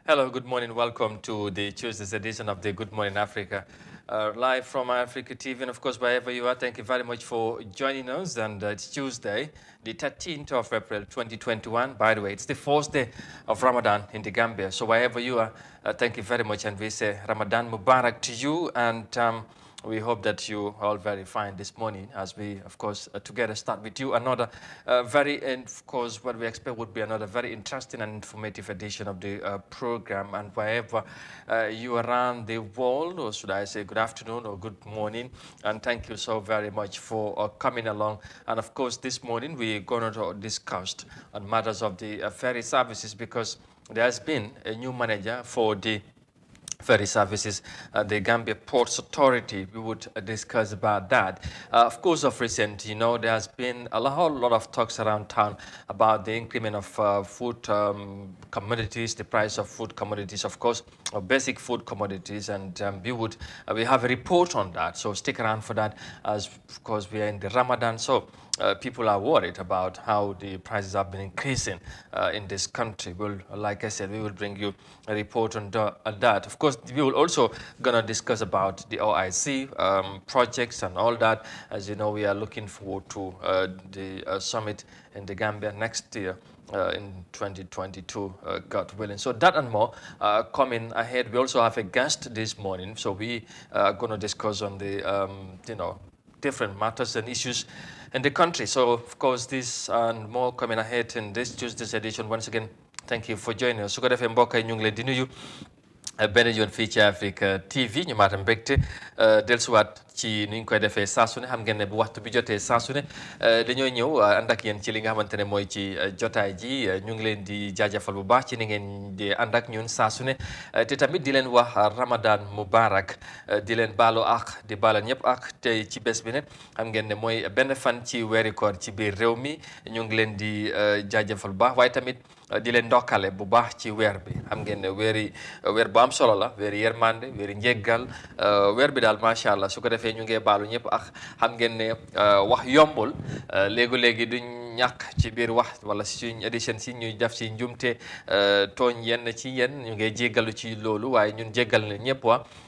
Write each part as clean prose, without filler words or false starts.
Hello, good morning. Welcome to the Tuesday's edition of the Good Morning Africa, live from Africa TV. And of course, wherever you are, thank you very much for joining us. And it's Tuesday, the 13th of April, 2021. By the way, it's the fourth day of Ramadan in the Gambia. So wherever you are, thank you very much. And we say Ramadan Mubarak to you. And we hope that you all very fine this morning as we, of course, together start with you another and of course, what we expect would be another very interesting and informative edition of the program. And wherever you are around the world, or should I say good afternoon or good morning, and thank you so very much for coming along. And of course, this morning we're going to discuss on matters of the ferry services because there has been a new manager for the ferry services, the Gambia Ports Authority. We would discuss about that. Of course, of recent, there has been whole lot of talks around town about the increment of food commodities, the price of food commodities, of course, of basic food commodities, and we have a report on that. So stick around for that, as of course we are in the Ramadan. So people are worried about how the prices have been increasing in this country. Well, like I said, we will bring you a report on that. Of course, we will also gonna discuss about the OIC projects and all that. As you know, we are looking forward to the summit in the Gambia next year. In 2022, God willing. So that and more coming ahead. We also have a guest this morning, so we are going to discuss on the different matters and issues in the country. So, of course, this and more coming ahead in this Tuesday's edition. Once again, thank you for joining us. Su ko defee mbokk yi ñu ngi leen di nuyu benn yoon fii ci Africa TV ñu maatam mbégte dellusiwaat ci ni ñu koy defee saa su ne xam ngeen ne bu waxtu bi jotee saa su ne dañoo ñëw ànd ak yéen ci li nga xamante ne mooy ci jotaay ji ñu ngi leen di jaajëfal bu baax ci ni ngeen di ànd ak ñun saa su ne te tamit di leen wax Ramadan Mubarak di leen baalu ak di baala ñëpp ak tey ci bés bi ne xam ngeen ne mooy benn fan ci weeri koor ci biir réew mi ñu ngi leen di jaajëfal bu baax waaye tamit di leen ndokkale bu baax ci weer bi xam ngeen ne weer bu am solo la weeri yermande weeri njéggal weer bi daal macha allah su ko defee ñu ngee baalu ñëpp ak xam ngeen ne wax yombul léegi-léegi duñ ñàkk ci biir wax wala suñ édition si ñuy def ci njumte tooñ yenn ci yéen ñu ngee jéggalu ci loolu waaye ñun jéggal na ñëpp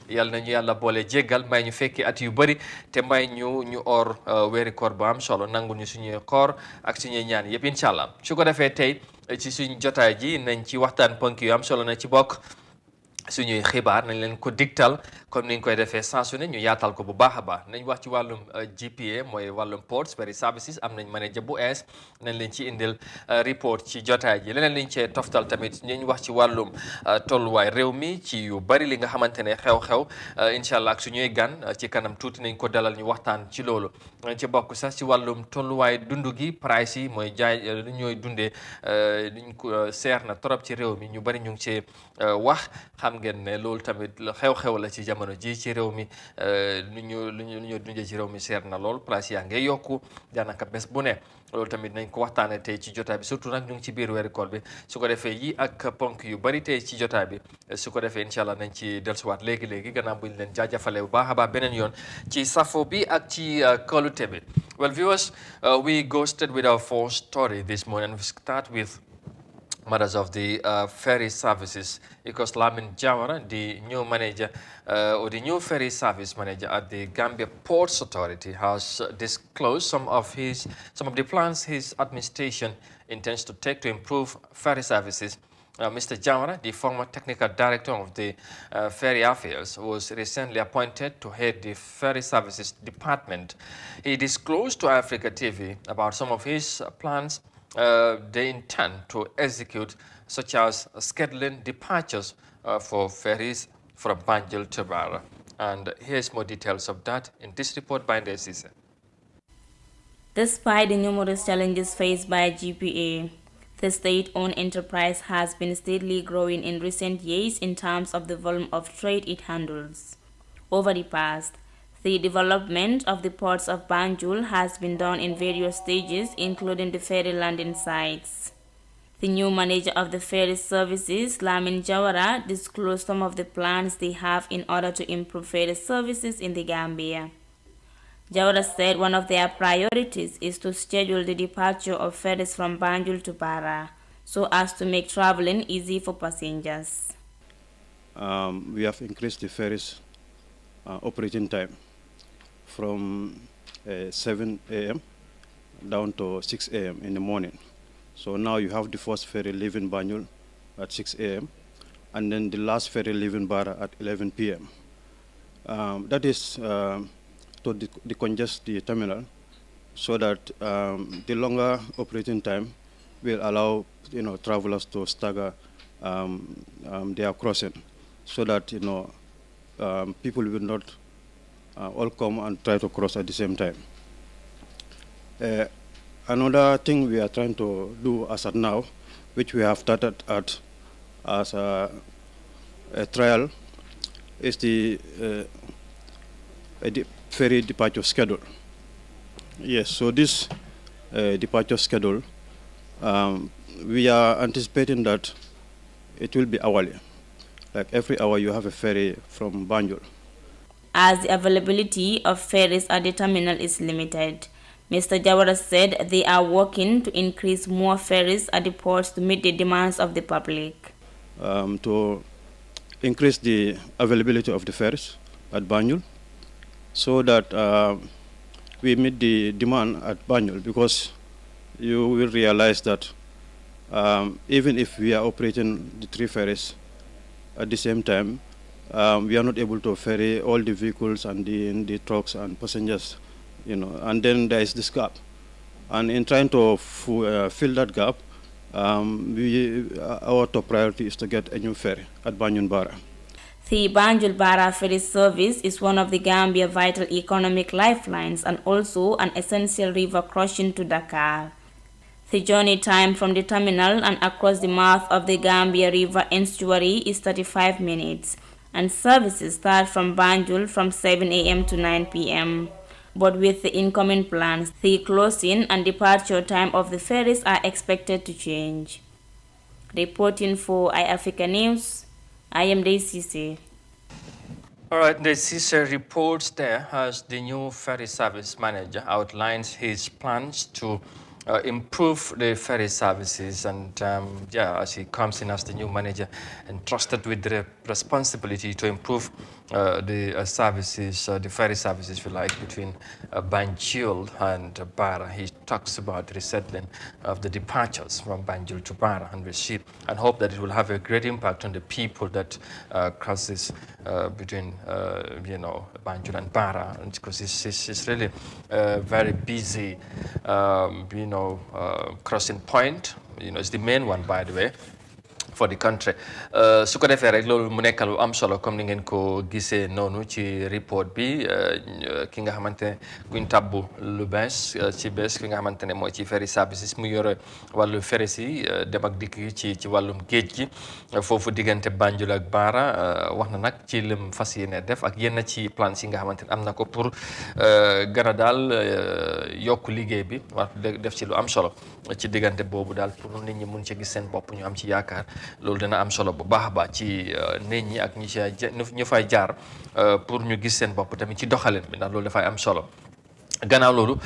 yal na ñu yàlla boole jéggal may ñu fekki at yu bëri te may ñu or weeri koor bu am solo nangu ñu suñuy koor ak suñuy ñaan yëpp incha allah su ko defee tey ci suñ jotaay ji nañ ci waxtaan ponk yu am solo na ci bokk suñuy xibaar nañ leen ko digtal comme ni ñu koy defee saa su ne ñu yaatal ko bu baax a baax nañ wax ci wàllum GPA mooy wàllum ports ferry services am nañ manager bu ees nañ leen ci indil report ci jotaay ji leneen liñ cee toftal tamit ñu wax ci wàllum tolluwaay réew mi ci yu bari li nga xamante ne xew-xew incha allah ak suñuy gan ci kanam tuuti nañ ko dalal ñu waxtaan ci loolu nañ ci bokk sax ci wàllum tolluwaay dundu gi price yi mooy jaay lu ñooy dundee liñ ko seer na trop ci réew mi ñu bari ñu ngi cee wax xam ngeen ne loolu tamit xew-xew la ci jamono ji ci réew mi lu ñu dundee ci réew mi seer na lool place yaa ngay yokku daanaka bés bu ne loolu tamit nañ ko waxtaanee tey ci jotaay bi surtout nag ñu ngi ci biir weeri koor bi su ko defee yi ak ponk yu bari tey ci jotaay bi su ko defee incha allah nañ ci dellusiwaat léegi-léegi gannaaw buñ leen jaajëfale bu baax a baax beneen yoon ci safo bi ak ci kóolute bi. Well, viewers, we go straight with our first story this morning. We start with matters of the ferry services because Lamin Jawara, the new manager or the new ferry service manager at the Gambia Ports Authority, has disclosed some of the plans his administration intends to take to improve ferry services. Mr. Jawara, the former technical director of the ferry affairs, was recently appointed to head the ferry services department. He disclosed to Africa TV about some of his plans they intend to execute, such as scheduling departures for ferries from Banjul to Barra. And here's more details of that in this report by Ndesise. Despite the numerous challenges faced by GPA, the state-owned enterprise has been steadily growing in recent years in terms of the volume of trade it handles. Over the past, the development of the ports of Banjul has been done in various stages, including the ferry landing sites. The new manager of the ferry services, Lamin Jawara, disclosed some of the plans they have in order to improve ferry services in the Gambia. Jawara said one of their priorities is to schedule the departure of ferries from Banjul to Barra, so as to make traveling easy for passengers. we have increased the ferries operating time from 7 a.m. down to 6 a.m. in the morning. So now you have the first ferry leaving Banjul at 6 a.m. and then the last ferry leaving Bara at 11 p.m. That is to decongest the terminal so that the longer operating time will allow travelers to stagger their crossing, so that people will not all come and try to cross at the same time. Another thing we are trying to do as of now, which we have started as a trial, is the ferry departure schedule. Yes, so this departure schedule, we are anticipating that it will be hourly. Like every hour you have a ferry from Banjul. As the availability of ferries at the terminal is limited, Mr. Jawara said they are working to increase more ferries at the ports to meet the demands of the public. To increase the availability of the ferries at Banjul so that we meet the demand at Banjul, because you will realize that even if we are operating the 3 ferries at the same time, we are not able to ferry all the vehicles and the trucks and passengers, and then there is this gap. And in trying to fill that gap, our top priority is to get a new ferry at Banjul Bara. The Banjul Bara ferry service is one of the Gambia vital economic lifelines and also an essential river crossing to Dakar. The journey time from the terminal and across the mouth of the Gambia River estuary is 35 minutes, and services start from Banjul from 7 a.m. to 9 p.m. But with the incoming plans, the closing and departure time of the ferries are expected to change. Reporting for iAfrica News, I am Daisy. All right, the CISA reports there as the new ferry service manager outlines his plans to improve the ferry services, and as he comes in as the new manager entrusted with the responsibility to improve the services, the ferry services, if you like, between Banjul and Bara. He talks about resettling of the departures from Banjul to Bara and receive, and hope that it will have a great impact on the people that crosses between Banjul and Bara, because it's really very busy crossing point. It's the main one, by the way, for the country. Su ko defee rek loolu mu nekk lu am solo comme ni ngeen ko gisee noonu ci report bi, ki nga xamante kuñ tabbu lu bees ci bees ki nga xamante ne mooy ci ferry services mu yore wàllu ferry si dem ak dikk ci wàllum géej gi foofu diggante Banjul ak Bara, wax na nag ci lim fas yéene def ak yenn ci plans yi nga xamante ne am na ko pour gën a daal yokk liggéey bi wax def ci lu am solo ci diggante boobu daal pour nit ñi mun ci gis seen bopp, ñu am ci yaakaar. Loolu dina am solo bu baax a baax ci nit ñi ak ñu fay jaar pour ñu gis seen bopp tamit ci doxalin bi, ndax loolu dafay am solo. Gannaaw loolu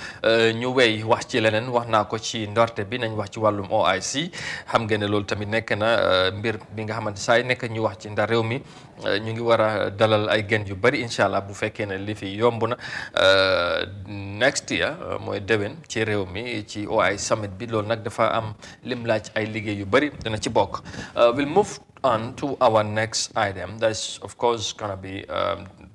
ñu wey wax ci leneen, wax naa ko ci ndorte bi, nañ wax ci wàllum OIC. Xam ngeen ne loolu tamit nekk na mbir bi nga xamante saa yu nekk ñu wax ci ndax réew mi ñu ngi war a dalal ay gan yu bari incha allah bu fekkee ne li fi yomb na next year mooy déwén ci réew mi ci OIC summit bi. Loolu nag dafa am lim laaj ay liggéey yu bari dina ci bokk. We'll move on to our next item. That's of course gonna be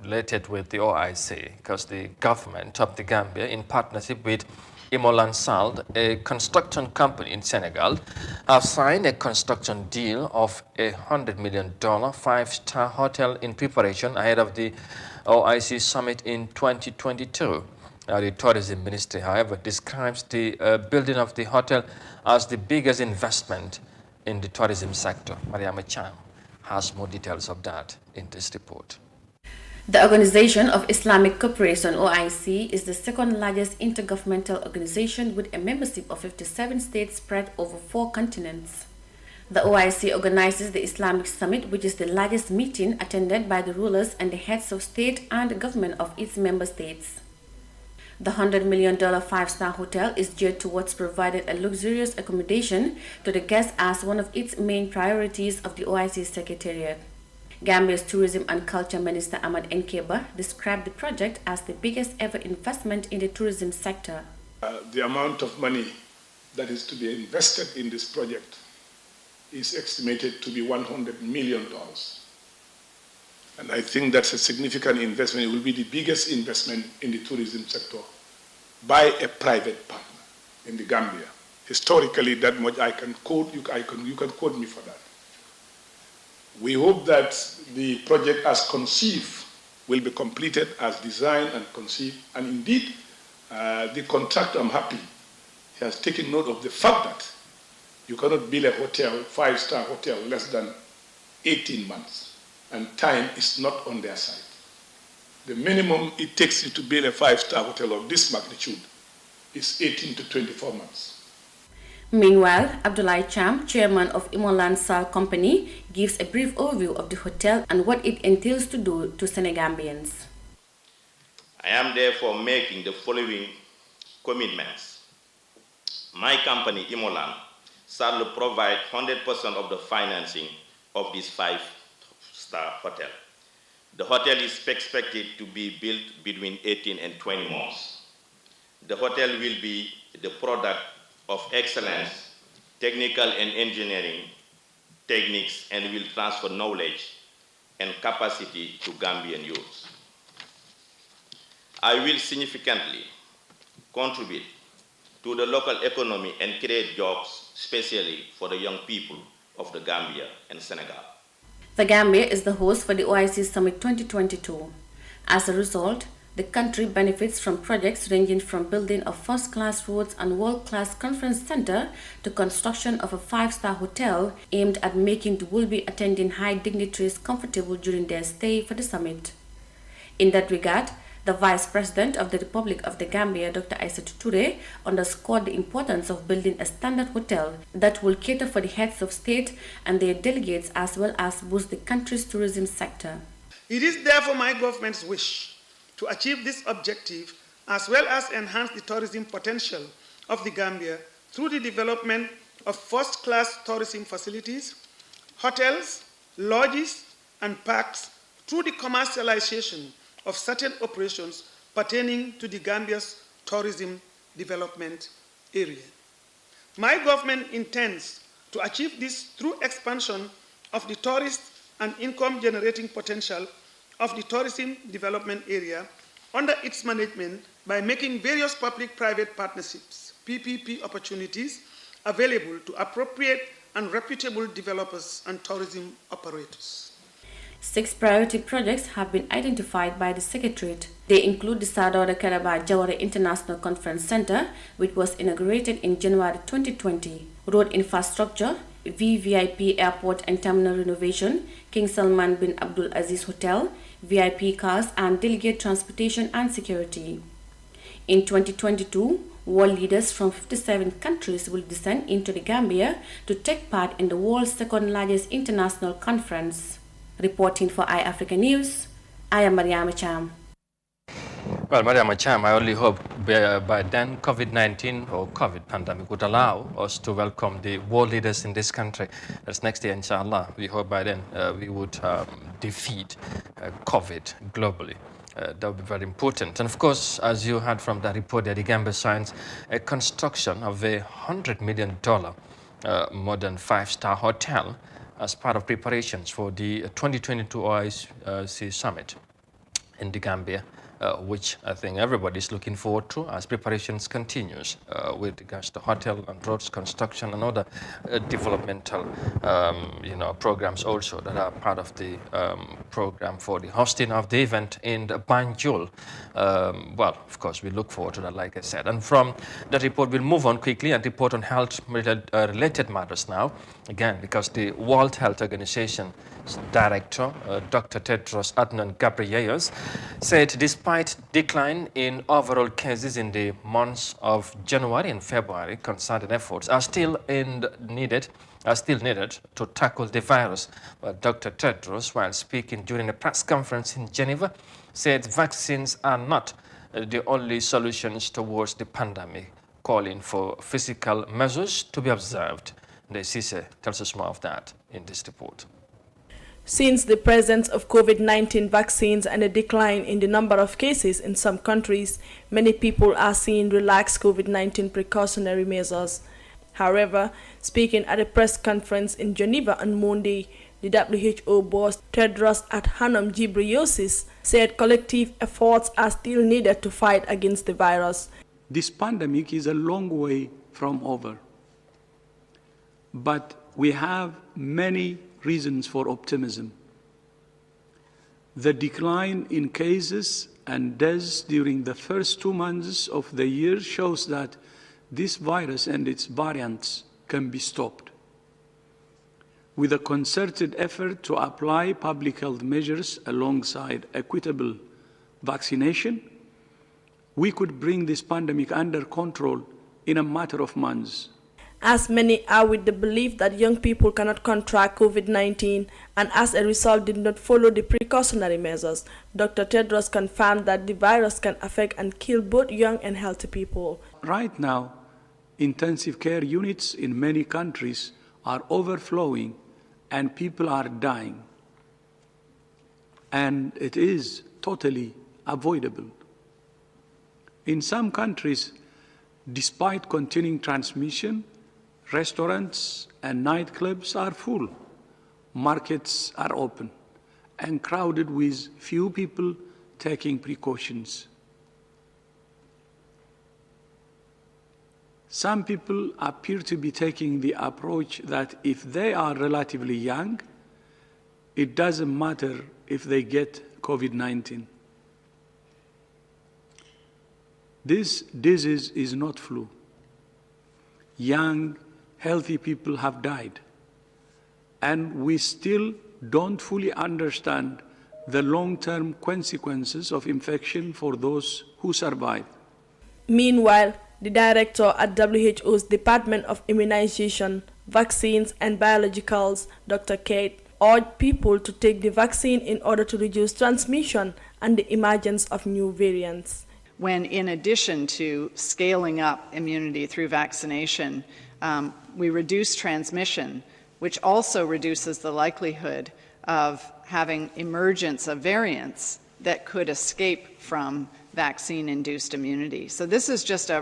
related with the OIC, because the government of the Gambia, in partnership with Imolan Sald, a construction company in Senegal, have signed a construction deal of $100 million 5-star hotel in preparation ahead of the OIC summit in 2022. The Tourism Ministry, however, describes the building of the hotel as the biggest investment in the tourism sector. Mariama Cham has more details of that in this report. The Organization of Islamic Cooperation, OIC, is the second largest intergovernmental organization with a membership of 57 states spread over 4 continents. The OIC organizes the Islamic Summit, which is the largest meeting attended by the rulers and the heads of state and government of its member states. The $100 million 5-star hotel is geared towards providing a luxurious accommodation to the guests as one of its main priorities of the OIC Secretariat. Gambia's Tourism and Culture Minister Ahmad Nkeba described the project as the biggest ever investment in the tourism sector. The amount of money that is to be invested in this project is estimated to be $100 million. And I think that's a significant investment. It will be the biggest investment in the tourism sector by a private partner in the Gambia. Historically, that much I can quote, you can quote me for that. We hope that the project as conceived will be completed as designed and conceived. And indeed, the contractor, I'm happy, he has taken note of the fact that you cannot build a hotel, 5-star hotel, less than 18 months. And time is not on their side. The minimum it takes you to build a 5-star hotel of this magnitude is 18 to 24 months. Meanwhile, Abdoulaye Cham, chairman of Imoland Sal Company, gives a brief overview of the hotel and what it entails to do to Senegambians. I am therefore making the following commitments. My company, Imoland, shall provide 100% of the financing of this 5-star hotel. The hotel is expected to be built between 18 and 20 months. The hotel will be the product of excellence, technical and engineering techniques, and will transfer knowledge and capacity to Gambian youth. I will significantly contribute to the local economy and create jobs, especially for the young people of the Gambia and Senegal. The Gambia is the host for the OIC Summit 2022. As a result, the country benefits from projects ranging from building of first-class roads and world-class conference center to construction of a 5-star hotel aimed at making the will-be attending high dignitaries comfortable during their stay for the summit. In that regard, the Vice President of the Republic of the Gambia, Dr. Aissatou Touré, underscored the importance of building a standard hotel that will cater for the heads of state and their delegates as well as boost the country's tourism sector. It is therefore my government's wish to achieve this objective as well as enhance the tourism potential of the Gambia through the development of first-class tourism facilities, hotels, lodges, and parks through the commercialization of certain operations pertaining to the Gambia's tourism development area. My government intends to achieve this through expansion of the tourist and income-generating potential of the tourism development area under its management by making various public-private partnerships, PPP opportunities, available to appropriate and reputable developers and tourism operators. 6 priority projects have been identified by the Secretariat. They include the Sadauda Karaba Jawara International Conference Center, which was inaugurated in January 2020, road infrastructure, VVIP airport and terminal renovation, King Salman bin Abdul Aziz Hotel, VIP cars and delegate transportation and security. In 2022, world leaders from 57 countries will descend into the Gambia to take part in the world's second largest international conference. Reporting for iAfrica News, I am Mariama Cham. Well, Mariama Cham, I only hope by then COVID-19 or COVID pandemic would allow us to welcome the world leaders in this country. That's next year, inshallah. We hope by then we would defeat COVID globally. That would be very important. And of course, as you heard from the report, the Gambia signs a construction of a $100 million modern 5-star hotel as part of preparations for the 2022 OIC Summit in the Gambia, which I think everybody is looking forward to as preparations continues with regards to hotel and roads construction and other developmental programs also that are part of the program for the hosting of the event in Banjul. Well, of course, we look forward to that, like I said. And from that report, we'll move on quickly and report on health-related matters now. Again, because the World Health Organization Director, Dr. Tedros Adhanom Ghebreyesus, said despite decline in overall cases in the months of January and February, concerted efforts are still needed to tackle the virus. But Dr. Tedros, while speaking during a press conference in Geneva, said vaccines are not the only solutions towards the pandemic, calling for physical measures to be observed. The Cisse tells us more of that in this report. Since the presence of COVID-19 vaccines and a decline in the number of cases in some countries, many people are seeing relaxed COVID-19 precautionary measures. However, speaking at a press conference in Geneva on Monday, the WHO boss Tedros Adhanom Ghebreyesus said collective efforts are still needed to fight against the virus. This pandemic is a long way from over, but we have many reasons for optimism. The decline in cases and deaths during the first 2 months of the year shows that this virus and its variants can be stopped. With a concerted effort to apply public health measures alongside equitable vaccination, we could bring this pandemic under control in a matter of months. As many are with the belief that young people cannot contract COVID-19 and as a result did not follow the precautionary measures, Dr. Tedros confirmed that the virus can affect and kill both young and healthy people. Right now, intensive care units in many countries are overflowing and people are dying. And it is totally avoidable. In some countries, despite continuing transmission, restaurants and nightclubs are full, markets are open, and crowded with few people taking precautions. Some people appear to be taking the approach that if they are relatively young, it doesn't matter if they get COVID-19. This disease is not flu. Young, healthy people have died, and we still don't fully understand the long-term consequences of infection for those who survive. Meanwhile, the director at WHO's Department of Immunization, Vaccines and Biologicals, Dr. Kate, urged people to take the vaccine in order to reduce transmission and the emergence of new variants. When in addition to scaling up immunity through vaccination, we reduce transmission, which also reduces the likelihood of having emergence of variants that could escape from vaccine-induced immunity. So this is just,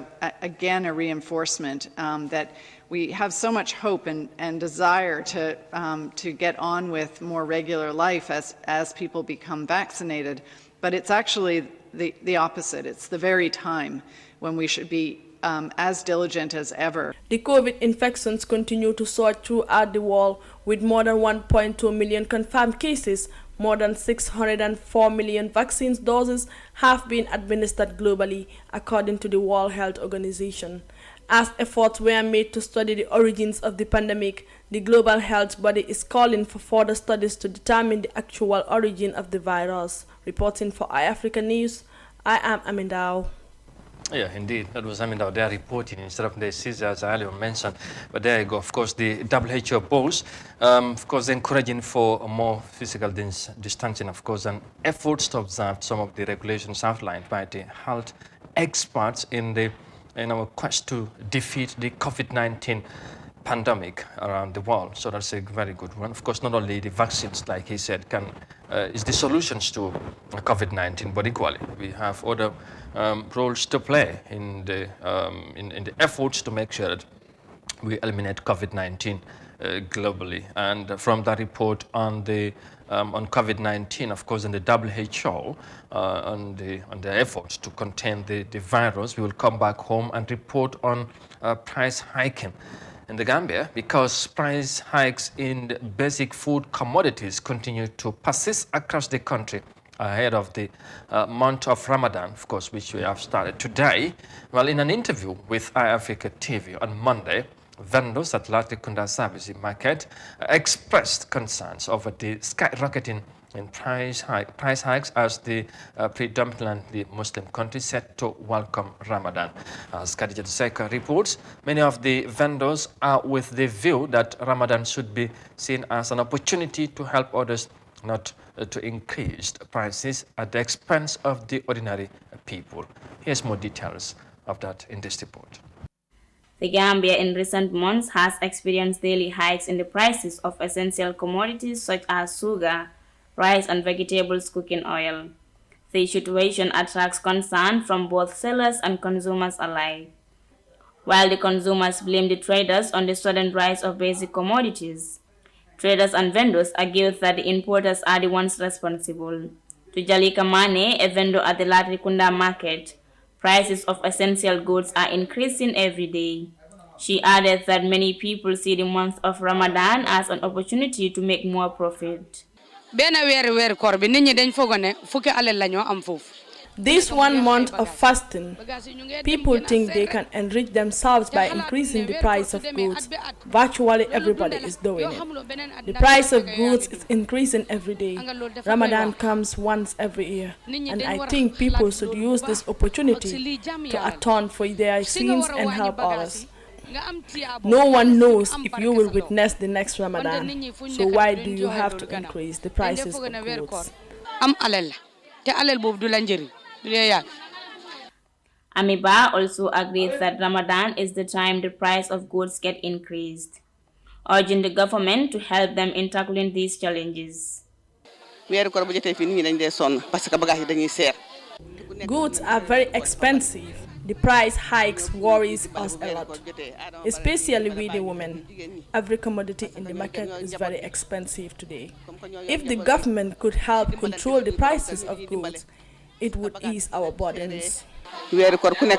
again, a reinforcement that we have so much hope and desire to get on with more regular life as people become vaccinated, but it's actually the opposite. It's the very time when we should be as diligent as ever. The COVID infections continue to soar throughout the world, with more than 1.2 million confirmed cases. More than 604 million vaccine doses have been administered globally, according to the World Health Organization. As efforts were made to study the origins of the pandemic, the global health body is calling for further studies to determine the actual origin of the virus. Reporting for iAfrica News, I am Amindao. Yeah, indeed. That was Amindao there reporting instead of the Caesar, as I earlier mentioned. But there you go. Of course, the WHO boss, of course, encouraging for more physical distancing, of course, and efforts to observe some of the regulations outlined by the health experts in our quest to defeat the COVID-19 pandemic around the world. So that's a very good one. Of course, not only the vaccines, like he said, is the solutions to COVID-19, but equally we have other roles to play in the efforts to make sure that we eliminate COVID-19 globally. And from that report on COVID-19, of course, in the WHO, on the efforts to contain the virus, we will come back home and report on price hiking in the Gambia, because price hikes in basic food commodities continue to persist across the country ahead of the month of Ramadan, of course, which we have started today. Well, in an interview with iAfrica TV on Monday, vendors at Latrikunda Service Market expressed concerns over the skyrocketing in price hikes as the predominantly Muslim country set to welcome Ramadan. As Khadija Seka reports, many of the vendors are with the view that Ramadan should be seen as an opportunity to help others, not to increase prices at the expense of the ordinary people. Here's more details of that in this report. The Gambia in recent months has experienced daily hikes in the prices of essential commodities such as sugar, rice, and vegetables cooking oil. The situation attracts concern from both sellers and consumers alike. While the consumers blame the traders on the sudden rise of basic commodities, traders and vendors argue that the importers are the ones responsible. To Jalika Mane, a vendor at the Latrikunda market, prices of essential goods are increasing every day. She added that many people see the month of Ramadan as an opportunity to make more profit. This 1 month of fasting, people think they can enrich themselves by increasing the price of goods. Virtually everybody is doing it. The price of goods is increasing every day. Ramadan comes once every year, and I think people should use this opportunity to atone for their sins and help others. No one knows if you will witness the next Ramadan, so why do you have to increase the prices of goods? Amiba also agrees that Ramadan is the time the price of goods get increased, urging the government to help them in tackling these challenges. Goods are very expensive. The price hikes worries us a lot, especially with the women. Every commodity in the market is very expensive today. If the government could help control the prices of goods, it would ease our burdens. According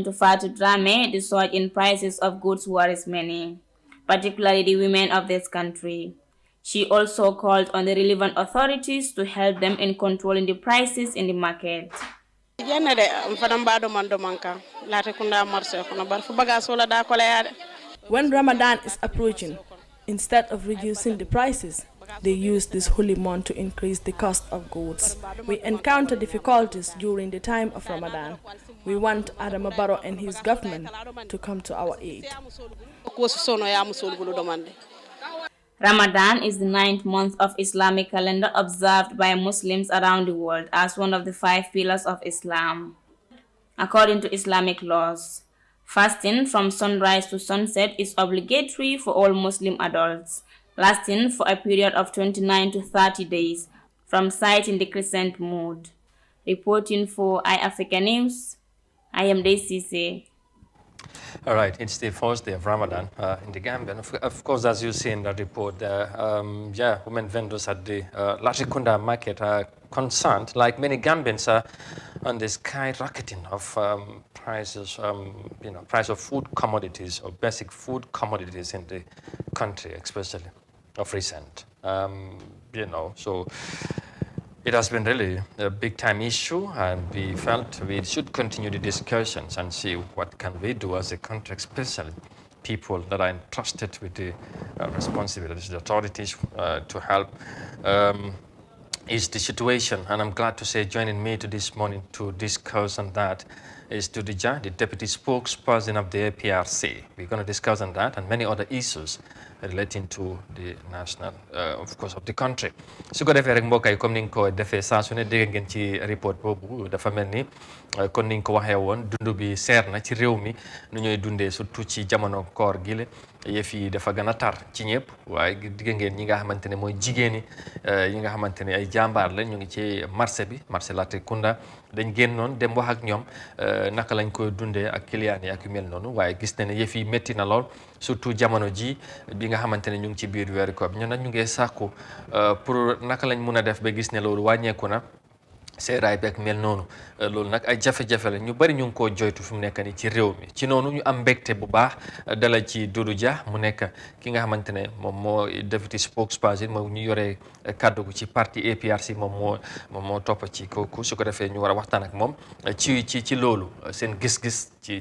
to Fatou Drame, the surge in prices of goods worries many, particularly the women of this country. She also called on the relevant authorities to help them in controlling the prices in the market. When Ramadan is approaching, instead of reducing the prices, they use this holy month to increase the cost of goods. We encounter difficulties during the time of Ramadan. We want Adam Barrow and his government to come to our aid. Ramadan is the 9th month of Islamic calendar observed by Muslims around the world as one of the 5 pillars of Islam. According to Islamic laws, fasting from sunrise to sunset is obligatory for all Muslim adults, lasting for a period of 29 to 30 days from sighting the crescent moon. Reporting for iAfrica News, I am Daisy. All right, it's the first day of Ramadan in the Gambia. Of course, as you see in the report, women vendors at the Latrikunda market are concerned, like many Gambians, are on the skyrocketing of prices, price of food commodities or basic food commodities in the country, especially of recent. So it has been really a big-time issue, and we felt we should continue the discussions and see what can we do as a country, especially people that are entrusted with the responsibilities, the authorities to help ease the situation. And I'm glad to say joining me to this morning to discuss on that is Tudija, the deputy spokesperson of the APRC. We're going to discuss on that and many other issues relating to the national, of course, of the country. su ko defee rek mbokk yi comme ni nga ko defee saa su ne dégg ngeen ci report boobu dafa mel ni kon ni nga ko waxee woon dund bi seer na ci réew mi nu ñuy dundee surtout ci jamono koor gi la yëf yi dafa gën a tar ci ñëpp waaye dégg ngeen ñi nga xamante ne mooy jigéen ñi yi nga xamante ne ay jàmbaar la ñu ngi ci marché bi marché Latrikunda dañ génnoon dem wax ak ñoom naka lañ koy dundee ak client yi ak yu mel noonu waaye gis na ne yëf yi métti na lool surtout jamono ji bi nga xamante ne ñu ngi ci biir weeru koor bi ñun nag ñu ngi sàkku pour naka lañ mun a def ba gis ne loolu wàññeeku na seeraay bi ak mel noonu loolu nag ay jafe-jafe la ñu bari ñu ngi koo joytu fi mu nekk ni ci réew mi ci noonu ñu am mbégte bu baax dala ci Doudou Dia mu nekk ki nga xamante ne moom moo deputy spokesperson moom ñu yoree kàddu gu ci parti APRC moom moo topp ci kooku su ko defee ñu war a waxtaan ak moom ci loolu seen gis-gis ci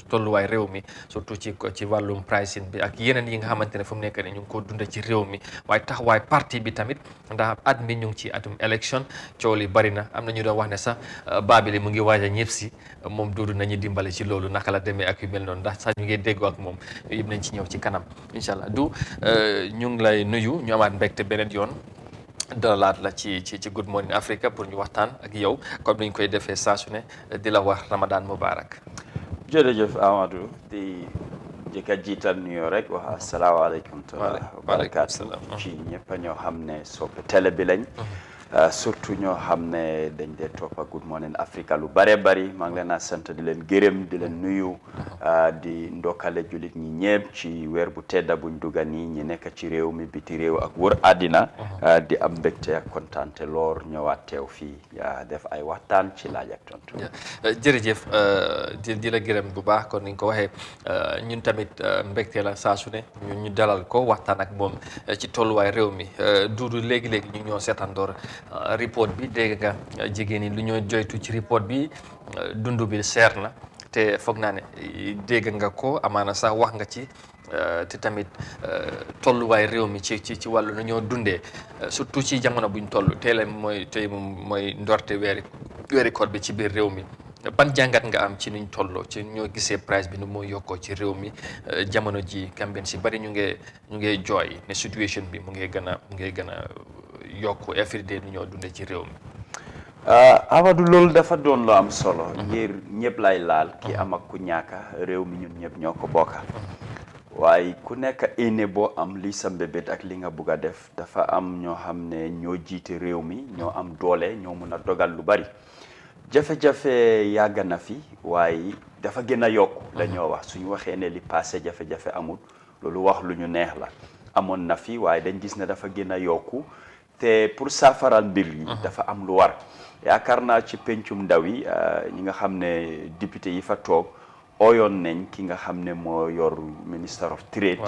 tolluwaay réew mi surtout ci wàllum pricing bi ak yeneen yi nga xamante ne fu mu nekk ni ñu ngi ko dunda ci réew mi waaye taxawaay parti bi tamit ndax at mi ñu ngi ci atum élection coow li bari na am na ñu doon wax ne sax Babili mu ngi waaj a ñëpp si moom Doudou nañu dimbale ci loolu naka la demee ak yu mel noonu ndax sax ñu ngi déggoo ak moom yëpp nañ ci ñëw ci kanam incha allah du ñu ngi lay nuyu ñu amaat mbégte beneen yoon dalalaat la ci Good Morning Africa pour ñu waxtaan ak yow comme ni ñu koy defee saa su ne di la wax Ramadan Mubarak. jërëjëf Amadou di jëkka jiital nuyoo rek wax asalaamaaleykum wa barakaatu ci ñëpp ñoo xam ne soppe télé bi lañ surtout ñoo xam ne dañ dee toppa Good Morning Africa lu bare bari maa ngi leen a sant di leen gërëm di leen nuyu di ndokkale julit ñi ñëpp ci weer bu tedda buñ duga nii ñi nekk ci réew mi biti réew ak wër àddina di am mbégte ak kontaante loor ñëwaat teew fii def ay waxtaan ci laaj ak tontu. jërëjëf di la gërëm bu baax kon ni nga ko waxee ñun tamit mbégte la saa su ne ñu dalal ko waxtaan ak moom ci tolluwaay réew mi duudu léegi-léegi ñu ñoo seetandoor report bi dégg nga jigéen ñi lu ñoo joytu ci report bi dundu bi seer na te foog naa ne dégg nga ko amaana sax wax nga ci te tamit tolluwaay réew mi ci wàllu nu ñoo dundee surtout ci jamono buñ toll tey mooy ndorte weeri koor bi ci biir réew mi ban jàngat nga am ci nuñ tolloo ci ñoo gisee price bi nu moo yokkoo ci réew mi jamono ji Gambien si bari ñu ngee jooy ne situation bi mu ngee gën a yokku everyday nu ñoo dundee ci réew mi. Amadou loolu dafa doon lu am solo ngir ñëpp lay laal ki am ak ku ñaaka réew mi ñun ñëpp ñoo ko bokka waaye ku nekk ene boo am li sa mbébét ak li nga bugg a def dafa am ñoo xam ne ñoo jiite réew mi ñoo am doole ñoo mun a dogal lu bari jafe-jafe yàgg na fi waaye dafa gën a yokku la ñoo wax suñu waxee ne li passé jafe-jafe amul loolu wax lu ñu neex la amoon na fi waaye dañ gis ne dafa gën a yokku te pour saafaral mbir yi dafa am lu war yaakaar naa ci pencum ndaw yi ñi nga xam ne député yi fa toog oyoon nañ ki nga xam ne moo yor minister of trade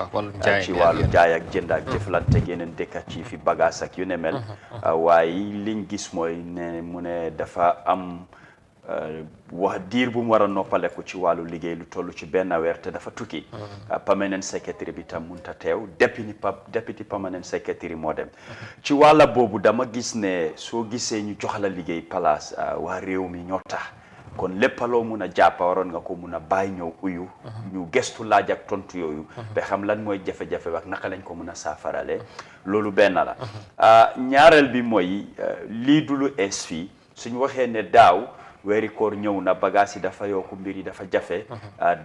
ci wàllu jaay ak jënd ak jëflante yeneen dëkkat ci fi bagage ak yu ne mel waaye liñ gis mooy ne mu ne dafa am wax diir bu mu war a noppaleku ci wàllu liggéey lu toll ci benn weer te dafa tukki permanent secretary bi tam munta teew deputy permanent secretary moo dem ci wàlla boobu dama gis ne soo gisee ñu jox la liggéey place waa réew mi ñoo tax kon lépp loo mun a jàppa waroon nga ko mun a bàyyi ñëw uyu ñu gestu laaj ak tontu yooyu ba xam lan mooy jafe-jafe wax naka lañ ko mun a saafarale loolu benn la ñaareel bi mooy lii du lu ees fii suñu waxee ne daaw weeri koor ñëw na bagage yi dafa yokku mbir yi dafa jafe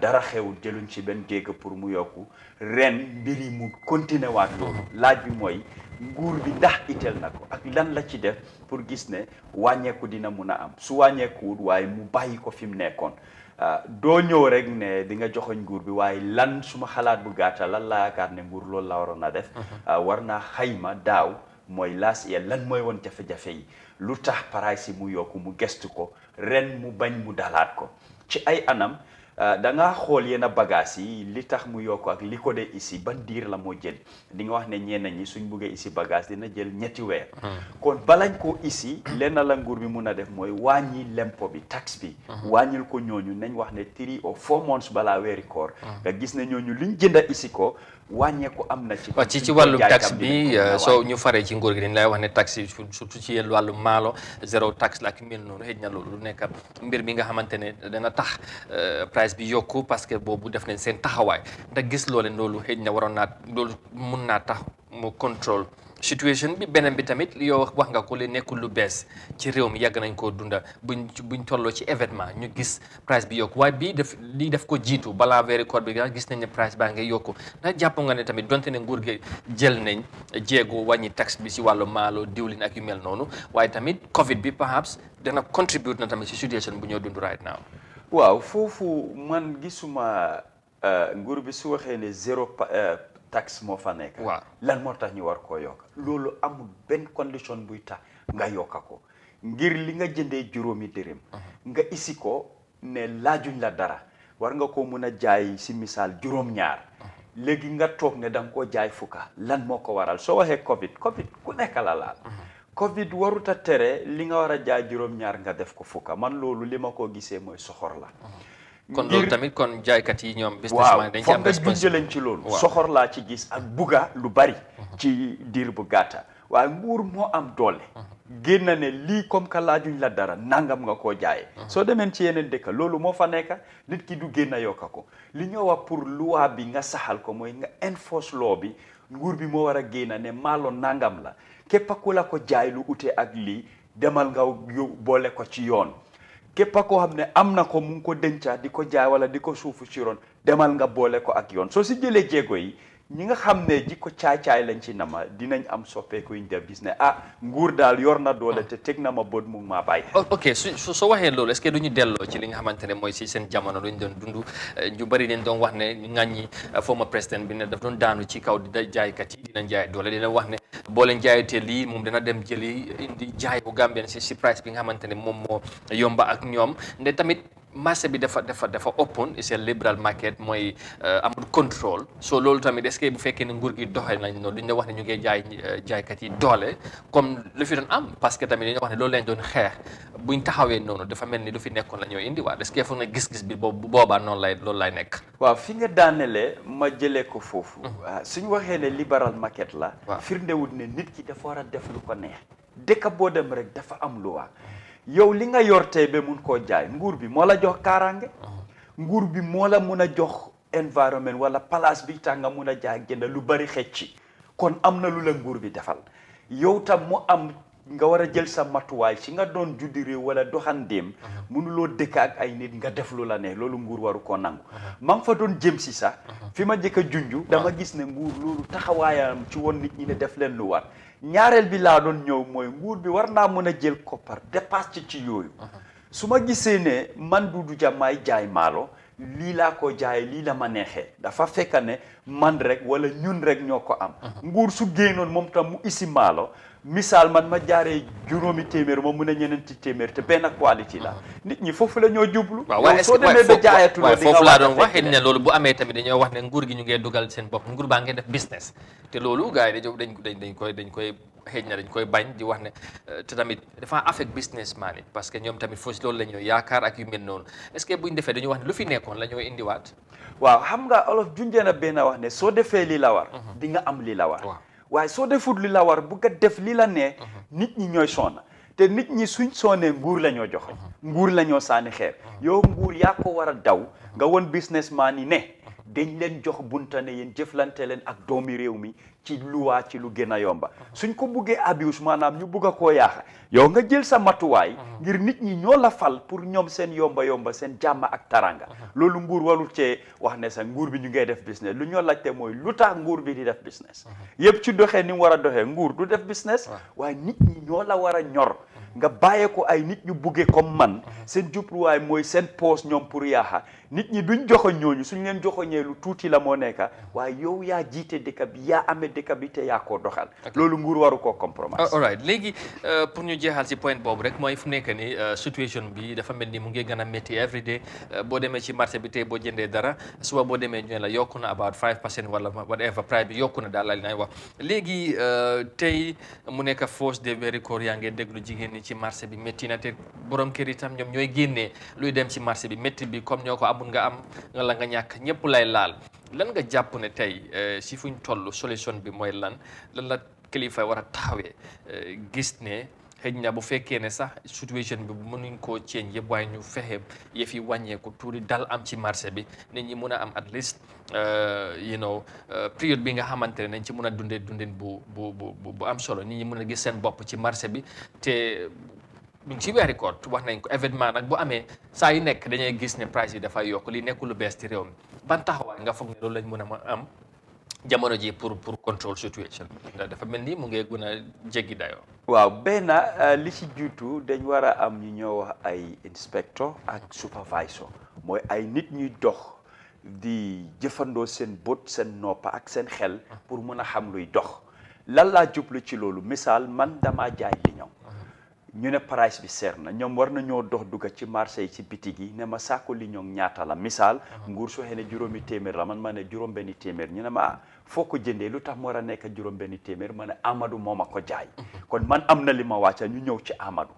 dara xew jëluñ ci benn dégg pour mu yokku ren mbir yi mu continuer waat loolu laaj bi mooy nguur bi ndax itteel na ko ak lan la ci def pour gis ne wàññeeku dina mun a am su wàññeekuwut waaye mu bàyyi ko fi mu nekkoon doo ñëw rek ne di nga joxoñ nguur bi waaye lan suma xalaat bu gàtta lan laa yaakaar ne nguur loolu la waroon a def war naa xayma daaw mooy laas ya lan mooy woon jafe-jafe yi lu tax price yi mu yokku mu gestu ko ren mu bañ mu dalaat ko ci ay anam da nga xool yenn bagage yi li tax mu yokku ak li ko dee isi ban diir la moo jël di nga wax ne ñenn ñi suñ buggee isi bagage dina jël ñetti weer kon balañ koo isi lenn la nguur bi mun a def mooy wàññi lempo bi tax bi wàññil ko ñooñu nañ wax ne 3 or 4 months balaa weeri koor nga gis ne ñooñu liñ jënda isi ko wàññeeku am na ci wàllu taxe bi soo ñu faree ci nguur gi dañ lay wax ne taxe yi surtout ci wàllu maalo zéro taxe la ak mel noonu xëy na loolu lu nekk mbir mi nga xamante ne dana tax price bi yokku parce que boobu def nañ seen taxawaay ndax gis loolu xëy na waroon naa loolu mun naa tax mu contrôle situation bi beneen bi tamit yow wax nga ko li nekkul lu bees ci réew mi yàgg nañ koo dunda buñ tolloo ci événement ñu gis price bi yokku waaye bii lii def ko jiitu balaa weeri koor bi nga gis nañ ne price baa ngi yokku ndax jàpp nga ne tamit donte ne nguur gi jël nañ jéego wàññi taxe bi si wàllu maalo diwlin ak yu mel noonu waaye tamit Covid bi perhaps dana contribute na tamit si situation bu ñoo dund right now. waaw foofu man gisuma nguur bi su waxee ne zéro taxe moo fa nekk lan moo tax ñu war koo yokk loolu amul benn condition buy tax nga yokka ko ngir li nga jëndee juróomi dërëm nga isi ko ne laajuñ la dara war nga ko mun a jaay si misaal juróom-ñaar léegi nga toog ne da nga koo jaay fukka lan moo ko waral soo waxee Covid ku nekk la laal Covid warut a tere li nga war a jaay juróom-ñaar nga def ko fukka man loolu li ma ko gisee mooy soxor la kon loolu tamit kon jaaykat yi ñoom businessman dañ ci am responsabilité ci loolu soxor laa ci gis ak bugga lu bari ci diir bu gàtta waaye nguur moo am doole génn ne lii comme que laajuñ la dara nangam nga koo jaayee soo demeen ci yeneen dëkk loolu moo fa nekk nit ki du génn yokka ko li ñoo wax pour loi bi nga saxal ko mooy nga enforce law bi nguur bi moo war a génn ne maalo nangam la képp ku la ko jaay lu ute ak lii demal nga boole ko ci yoon képp koo xam ne am na ko mu ngi ko denca di ko jaay wala di ko suufu ci yoon demal nga boole ko ak yoon soo si jëlee jéego yi ñi nga xam ne jikko caay-caay lañ ci nama dinañ am soppeeku ñu def gis ne nguur daal yor na doole te teg na ma bët mu maa bàyyi. ok soo waxee loolu est-ce que du ñu delloo ci li nga xamante ne mooy si seen jamono lu ñu doon dund ñu bëri dañ doon wax ne ŋàññi former président bi ne daf doon daanu ci kaw di jaaykat yi dinañ jaay doole dina wax ne boo leen jaayatee lii moom dina dem jëli indi jaay bu Gambien si price bi nga xamante ne moom moo yomba ak ñoom nde tamit marché bi dafa open c'est a liberal market mooy amul contrôle so loolu tamit est-ce que bu fekkee ne nguur gi doxee nañ noonu duñ la wax ne ñu ngi jaaykat yi doole comme lu fi doon am parce que tamit dañoo wax ne loolu lañ doon xeex buñ taxawee noonu dafa mel ni lu fi nekkoon la ñoo indi waa est-ce que foog na gis-gis bi boobu boobaa noonu loolu lay nekk. waaw fi nga daanelee ma jëlee ko foofu. suñu waxee ne liberal market la. firndewut ne nit ki dafa war a def lu ko neex. dëkk boo dem rek dafa am lu waa yow li nga yor tey ba mun koo jaay nguur bi moo la jox kaaraange nguur bi moo la mun a jox environnement wala place bi tax nga mun a jaay jënd lu bari xecci kon am na lu la nguur bi defal yow tam mu am nga war a jël sa matuwaay ci nga doon juddi réew wala doxandéem mënuloo dëkk ak ay nit nga def lu la ne loolu nguur waru koo nangu ma nga fa doon jëm si sax fi ma jëkk a junju dama gis ne nguur loolu taxawaayam ci woon nit ñi ne def leen lu war ñaareel bi laa doon ñëw mooy nguur bi war naa mën a jël koppar dépasse ci yooyu su ma gisee ne man Dudu Jah maay jaay maalo lii laa ko jaay lii la ma neexee dafa fekk ne man rek wala ñun rek ñoo ko am nguur su génnoon moom tam mu isi maalo misaal man ma jaaree juróomi téeméer moom mun a ñeneenti téeméer te benn qualité la nit ñi foofu la ñoo jublu waaw soo demee ba jaayatuloo di nga foofu laa doon waxee ne loolu bu amee tamit dañoo wax ne nguur gi ñu ngee dugal seen bopp nguur baa ngee def business te loolu gars yi dañ koy xëy na dañ koy bañ di wax ne te tamit dafa affect businessman yi parce que ñoom tamit foofu loolu la ñoo yaakaar ak yu mel noonu est-ce que buñ defee dañu wax ne lu fi nekkoon la ñoo indiwaat waaw xam nga olof junjee benn wax ne soo defee li la war di nga am li la war waaye soo defut li la war bu nga def li la ne nit ñi ñooy soona te nit ñi suñ soonee nguur la ñoo joxe nguur la ñoo saani xeer yow nguur yaa ko war a daw nga won businessman yi ne dañ leen jox bunta ne yéen jëflante leen ak doomi réew mi ci luwaa ci lu gën a yomba suñ ko buggee abuse maanaam ñu bugg a koo yaaxa yow nga jël sa matuwaay ngir nit ñi ñoo la fal pour ñoom seen yomba seen jàmm ak taranga loolu nguur warul cee wax ne sa nguur bi ñu ngay def business lu ñoo laajte mooy lu tax nguur bi di def business yëpp ci doxee ni mu war a doxee nguur du def business waaye nit ñi ñoo la war a ñor nga bàyyee ko ay nit ñu buggee comme man seen jubluwaay mooy seen poos ñoom pour yaaxa nit ñi duñ joxoñ ñooñu suñ leen joxoñee lu tuuti la moo nekka waaye yow yaa jiite dëkk bi yaa amee dëkk bi te yaa koo doxal loolu nguur waru koo compromise all right léegi pour ñu jeexal ci point boobu rek mooy fu nekk ni situation bi dafa mel ni mu ngi gën a métti every day boo demee ci marché bi tey boo jëndee dara suba boo demee ñu ne la yokku na about 5% wala whatever price bi yokku na daal la nay wax léegi tey mu nekk force de weeri koor yaa ngi déglu jigéen ñi ci marché bi métti na te borom kër itam ñoom ñooy génnee luy dem ci marché bi métti bi comme ñoo ko amul nga am nga la nga ñàkk ñëpp lay laal lan nga jàpp ne tey si fuñ toll solution bi mooy lan la kilifa war a taxawee gis ne xëy na bu fekkee ne sax situation bi mënuñ koo change yëpp waaye ñu fexe yëf yi wàññeeku tuuti dal am ci marché bi nit ñi mun a am at least période bi nga xamante ne nañ ci mun a dundee dundin bu am solo nit ñi mun a gis seen bopp ci marché bi te ñu ngi ci weeri koor wax nañ ko événement nag bu amee saa yu nekk dañuy gis ne price yi dafay yokk li nekkul lu bees ci réew mi ban taxawaay nga foog ne loolu lañ mën a am jamono ji pour control situation dafa mel ni mu ngi gën a jéggi dayoo. waaw benn li ci jiitu dañ war a am ñu ñoo wax ay inspector ak supervisor mooy ay nit ñuy dox di jëfandoo seen bët seen noppa ak seen xel pour mën a xam luy dox lan laa jublu ci loolu misaal man damaa jaay liñoŋ ñu ne price bi seer na ñoom war na ñoo dox dugga ci marché yi ci bitig yi ne ma saako liñoŋ ñaata la misaal nguur soo xee ne juróomi téeméer la man ma ne juróom benni téeméer ñu ne ma foo ko jëndee lu tax mu war a nekk juróom benni téeméer ma ne Amadou moo ma ko jaay kon man am na li ma wàcca ñu ñëw ci Amadou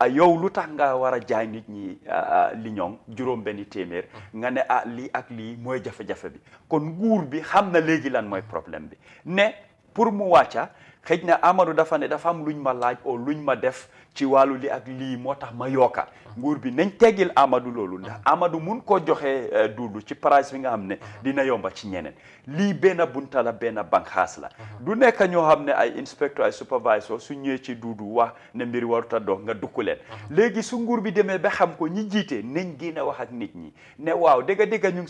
yow lu tax nga war a jaay nit ñi liñoŋ juróom benni téeméer nga ne lii ak lii mooy jafe-jafe bi kon nguur bi xam na léegi lan mooy problème bi ne pour mu wàcca xëj na Amadou dafa ne dafa am luñ ma laaj o luñ ma def ci wàllu li ak lii moo tax ma yokka nguur bi nañ teggil Amadou loolu ndax Amadou mun koo joxe duudu ci price bi nga xam ne dina yomba ci ñeneen lii benn bunta la benn banxaas la du nekk ñoo xam ne ay inspecteur ay supervisor su ñëwee ci duudu wax ne mbiri warut a dox nga dukku leen léegi su nguur bi demee ba xam ko ñi jiite nañ génn a wax ak nit ñi ne waaw dëgg-dëgg ñu ngi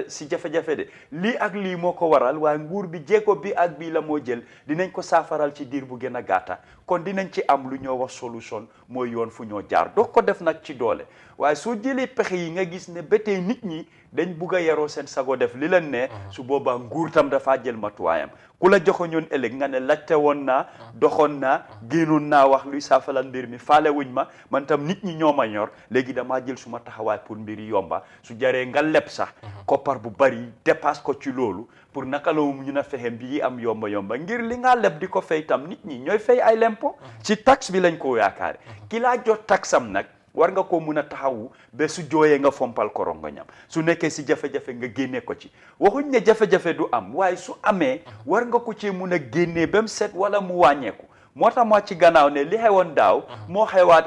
si jafe-jafe de lii ak lii moo ko waral waaye nguur bi jéego bi ak bii la moo jël dinañ ko saafaral ci diir bu gën a gàtta kon dinañ ci am lu ñoo wax solution mooy yoon fu ñoo jaar doo ko def nag ci doole waaye soo jëlee pexe yi nga gis ne ba tey nit ñi dañ bugg a yaroo seen sago def li leen ne su boobaa nguur tam dafaa jël matuwaayam ku la joxoñoon ëllëg nga ne laajte woon naa doxoon naa génnoon naa wax luy saafalal mbir mi faale wuñ ma man tam nit ñi ñoo ma ñor léegi damaa jël suma taxawaay pour mbiri yomba su jaree nga leb sax koppar bu bari dépasse ko ci loolu pour naka la ñu na fexe bii am yomba ngir li nga leb di ko fay tam nit ñi ñooy fay ay lempo ci taxe bi lañ ko yaakaare ki laa jot taxam nag war nga ko mun a taxawu ba su jooyee nga fompal korongoñam su nekkee si jafe-jafe nga génnee ko ci waxuñ ne jafe-jafe du am waaye su amee war nga ko ci mun a génnee ba mu set wala mu wàññeeku moo tax ma ci gannaaw ne li xewoon daaw moo xewaat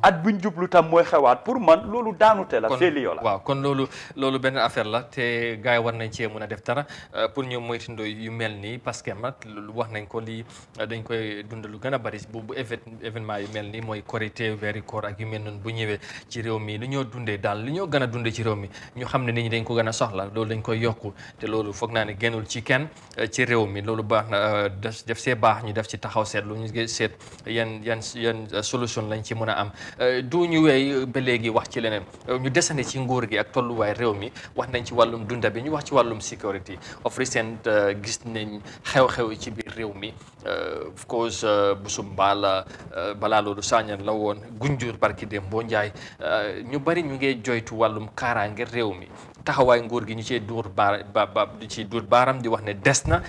at buñ jublu tam mooy xewaat pour man loolu daanute la féeli yoo la waaw kon loolu benn affaire la te gars yi war nañ cee mën a def dara pour ñu moytandoo yu mel nii parce que nag wax nañ ko lii dañ koy dund lu gën a bari bu événement yu mel nii mooy korité weeri koor ak yu mel noonu bu ñëwee ci réew mi lu ñoo dundee daal lu ñoo gën a dundee ci réew mi ñu xam ne nit ñi dañ ko gën a soxla loolu dañ koy yokku te loolu foog naa ne génnul ci kenn ci réew mi loolu baax na def see baax ñu def ci taxaw seet lu ñu seet yan solution lañ ci mën a am du ñu wey ba léegi wax ci leneen ñu desane ci nguur gi ak tolluwaay réew mi wax nañ ci wàllum dunda bi ñu wax ci wàllum security of recent gis nañ xew-xew ci biir réew mi of course busum balaa loolu sañan la woon gunjur barki dem boo njaay ñu bari ñu ngi joytu wàllum kaaraange réew mi taxawaay nguur gi ñu cee duur baaram di wax ne des na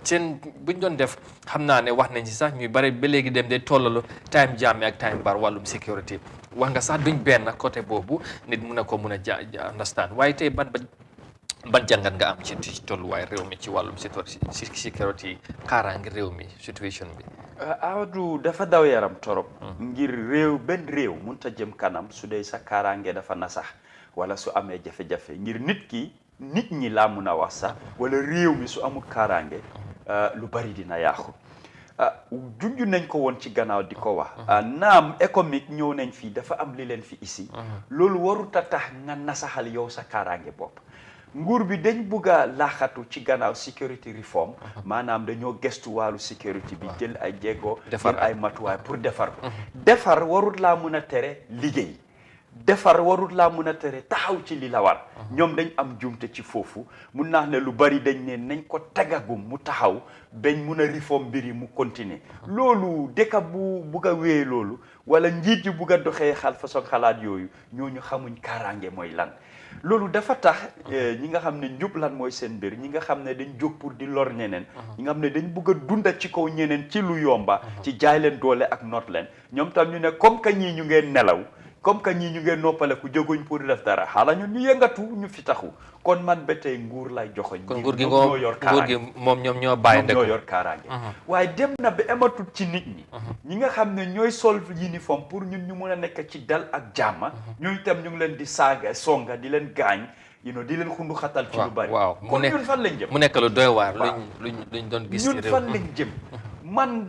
seen buñ doon def xam naa ne wax nañ ci sax ñuy bari ba léegi dem de tollalu time Jammeh ak time Barrow wàllum sécurité wax nga sax duñ benn côté boobu nit mun na ko mun a understand waaye tey ban jàngat nga am ci tolluwaay réew mi ci wàllum sécurité kaaraange réew mi situation bi Amadou dafa daw yaram torop ngir benn réew mënut a jëm kanam su dee sa kaaraange dafa na sax wala su amee jafe-jafe ngir nit ñi laa mun a wax sax wala réew mi su amul kaaraange lu bari dina yàqu junj nañ ko woon ci gannaaw di ko wax naam économique ñëw nañ fii dafa am li leen fi isi loolu warut a tax nga nasaxal yow sa kaaraange bopp nguur bi dañ bugg a laaxatu ci gannaaw security reform maanaam dañoo gestu wàllu security bi jël ay jéego jël ay matuwaay pour defar ko defar warut laa mun a tere liggéey defar warut laa mun a tere taxaw ci li la war ñoom dañ am jumte ci foofu mun naa ne lu bari dañ ne nañ ko tegagum mu taxaw bañ mun a reform mbir yi mu continuer loolu dëkk bu bugg a wéyee loolu wala njiit yu bugg a doxee façon xalaat yooyu ñooñu xamuñ kaaraange mooy lan loolu dafa tax ñi nga xam ne njub lan mooy seen mbir ñi nga xam ne dañ jóg pour di lor ñeneen ñi nga xam ne dañ bugg a dunda ci kaw ñeneen ci lu yomba ci jaay leen doole ak noot leen ñoom tam ñu ne comme que ñii ñu ngeen nelaw comme que ñii ñu ngeen noppaleku jóguñ pour def dara xaala ñun ñu yëngatu ñu fi taxu kon man ba tey nguur lay joxoñ kon nguur gi moom ñoom ñoo bàyyi ñoo yor kaaraange waaye dem na ba amatul ci nit ñi nga xam ne ñooy sol uniforme pour ñun ñu mën a nekk ci dal ak jàmma ñooñu itam ñu ngi leen di saaga songa di leen gaañ di leen xundu xatal ci lu bari kon ñun fan lañ jëm mu nekk lu doy waar luñ doon gis ñun fan lañ jëm man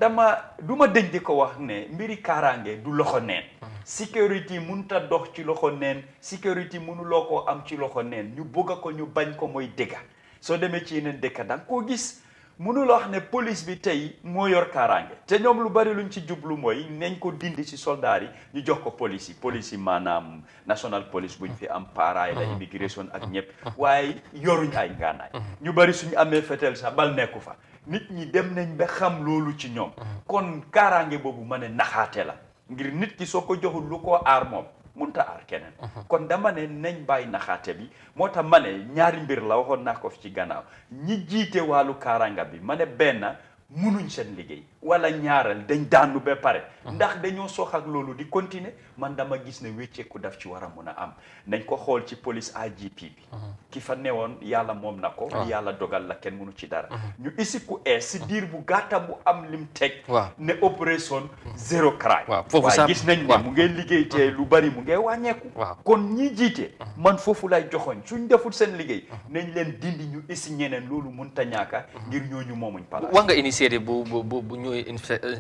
du ma dëñ di ko wax ne mbiri kaaraange du loxo neen sécurité mënut a dox ci loxo neen sécurité mënuloo koo am ci loxo neen ñu bëgg ko ñu bañ ko mooy dëgga soo demee ci yeneen dëkk da nga koo gis mënuloo wax ne police bi tey moo yor kaaraange te ñoom lu bari luñ ci jublu mooy nañ ko dindi ci soldaar yi ñu jox ko police yi maanaam national police buñ fi am paaraay la immigration ak ñëpp waaye yoruñ ay ngaanaay ñu bari suñu amee fetel sax bal nekku fa nit ñi dem nañ ba xam loolu ci ñoom kon kaaraange boobu ma ne naxaate la ngir nit ki soo ko joxul lu ko aar moom munta aar keneen kon dama ne nañ bàyyi naxaate bi moo tax ma ne ñaari mbir la waxoon naa ko fi ci gannaaw ñi jiite wàllu kaaranga bi ma ne benn munuñ seen liggéey wala ñaaral dañ daanu ba pare ndax dañoo sox ak loolu di continuer man dama gis ne wécceeku daf ci war a mun a am nañ ko xool ci police IGP bi ki fa newoon yàlla moom na ko yàlla dogal la kenn munu ci dara ñu isi ku si diir bu gàtta bu am lim teg ne opération zéro crime waaye gis nañ ne mu ngay liggéey te lu bari mu ngay wàññeeku kon ñi jiite man foofu lay joxoñ suñ deful seen liggéey nañ leen dindi ñu isi ñeneen loolu mun ta ñaaka ngir ñooñu moomuñ pala wax nga initiative bu ñuy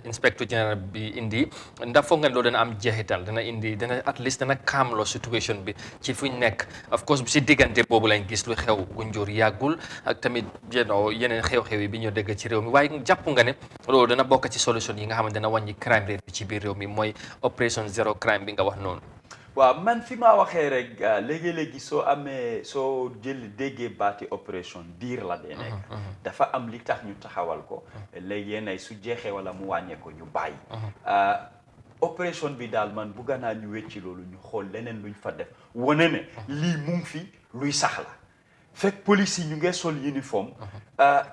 inspecteur général bi indi ndax foog nga loolu dana am jeexital dana indi dana at least dana kaamloo situation bi ci fuñ nekk of course si diggante boobu lañ gis lu xew gunjur yàggul ak tamit yeneen xew-xew yi bi ñoo dégg ci réew mi waaye jàpp nga ne loolu dana bokk ci solution yi nga xam ne dana wàññi crime rate bi ci biir réew mi mooy opération zéro crime bi nga wax noonu waaw man fi ma waxee rek léegi-léegi soo déggee baati opération diir la dee nekk dafa am li tax ñu taxawal ko léegi yéenay su jeexee wala mu wàññee ko ñu bàyyi opération bi daal man bugga naa ñu wecci loolu ñu xool leneen luñ fa def wane ne lii mu ngi fi luy sax la fekk police yi ñu ngee sol uniforme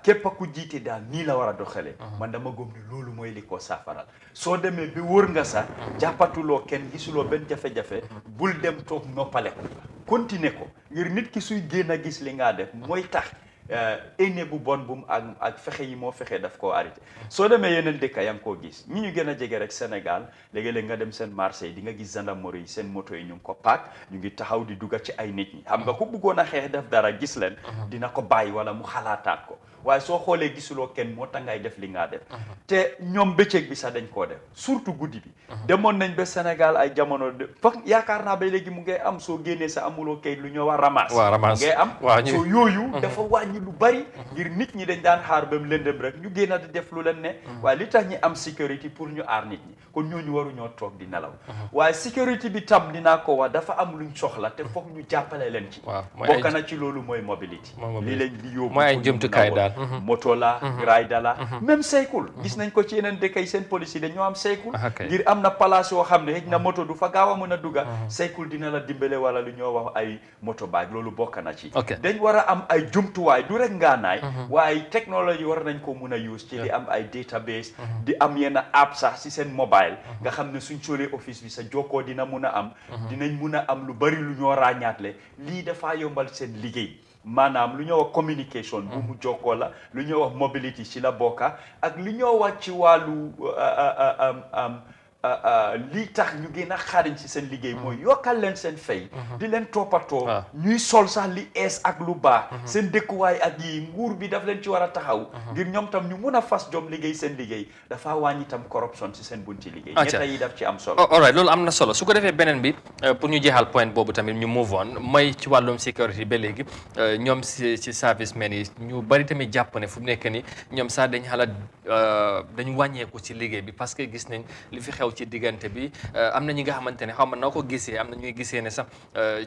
képp ku jiite daal nii la war a doxalee man dama gëm ne loolu mooy li ko saafaral soo demee bi wër nga sax jàppatuloo kenn gisuloo benn jafe-jafe bul dem toog noppale ko continuer ko ngir nit ki suy génn a gis li ngaa def mooy tax ene bu bon bu mu ak fexe yi moo fexe daf koo arrêté soo demee yeneen dëkk yaa ngi koo gis ñi ñu gën a jege rek Sénégal léegi-léeg nga dem seen marché yi di nga gis gendarmerie yi seen moto yi ñu ngi ko paak ñu ngi taxaw di dugga ci ay nit ñi xam nga ku bëggoon a xeex def dara gis leen dina ko bàyyi wala mu xalaataat ko waaye soo xoolee gisuloo kenn moo tax ngay def li ngaa def te ñoom bëccëg bi sax dañ koo def surtout guddi bi demoon nañ ba Sénégal ay jamono foog yaakaar naa ba léegi mu ngay am soo génnee sa amuloo kayit lu ñoo wax ramasse mu ngay am soo yooyu dafa wàññi lu bari ngir nit ñi dañ daan xaar ba mu lëndëm rek ñu génn di def lu leen ne waaye li tax ñi am sécurité pour ñu aar nit ñi kon ñooñu waruñoo toog di nelaw waaye sécurité bi tam dinaa ko wax dafa am luñ soxla te foog ñu jàppale leen ci bokk na ci loolu mooy mobilité lii lañ di yóbbu mooy ay njumtukaay daal moto la rayda la même saykul gis nañ ko ci yeneen dëkk yi seen police yi dañoo am saykul ngir am na place yoo xam ne xëj na moto du fa gaaw a mën a dugga saykul dina la dimbale wala lu ñoo wax ay moto baag loolu bokk na ci dañ war a am ay jumtuwaay du rek ngaanaay waaye technologie war nañ ko mun a use ci di am ay database di am yenn app sax si seen mobile nga xam ne suñ solee office bi sa jokkoo dina mun a am dinañ mun a am lu bari lu ñoo ràññaatle lii dafaa yombal seen liggéey maanaam lu ñoo wax communication bu mu jokkoo la lu ñoo wax mobility ci la bokka ak lu ñoo wax ci wàllu lii tax ñu gën a xariñ ci seen liggéey mooy yokkal leen seen fay di leen toppatoo ñuy sol sax li ees ak lu baax seen dëkkuwaay ak yi nguur bi daf leen ci war a taxaw ngir ñoom tam ñu mun a fas jom liggéey seen liggéey dafa wàññi tam corruption ci seen bunti liggéey ñetta yi daf ci am solo alright loolu am na solo su ko defee beneen bi pour ñu jeexal point boobu tamit ñu move on mooy ci wàllum sécurité ba léegi ñoom ci service men yi ñu bari tamit jàpp ne fu mu nekk ni ñoom sax dañ xalaat dañu wàññeeku ci liggéey bi parce que gis nañ li fi xew ci diggante bi am na ñi nga xamante ne xaw ma noo ko gisee am na ñuy gisee ne sax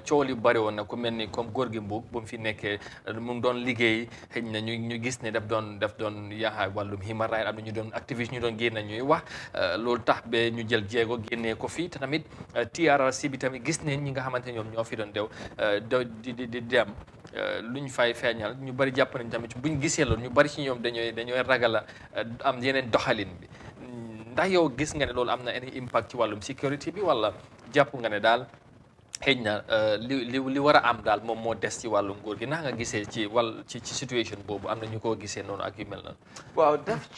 coow li bari woon na ku mel ni comme góor gi mbuug bu mu fi nekkee mu ngi doon liggéey xëy na ñu gis ne daf doon yaaxa wàllum human rights am na ñu doon activiste ñu doon génn ñuy wax loolu tax ba ñu jël jéego génnee ko fii te tamit TRRC bi tamit gis ne ñi nga xamante ne ñoom ñoo fi doon di dem luñ fay feeñal ñu bari jàpp nañ tamit buñ gisee loolu ñu bari ci ñoom dañooy ragal a am yeneen doxalin bi ndax yow gis nga ne loolu am na any impact ci wàllum sécurité bi wala jàpp nga ne daal xëy na li war a am daal moom moo des ci wàllu nguur gi ndax nga gisee ci situation boobu am na ñu ko gisee noonu ak yu mel na waaw daf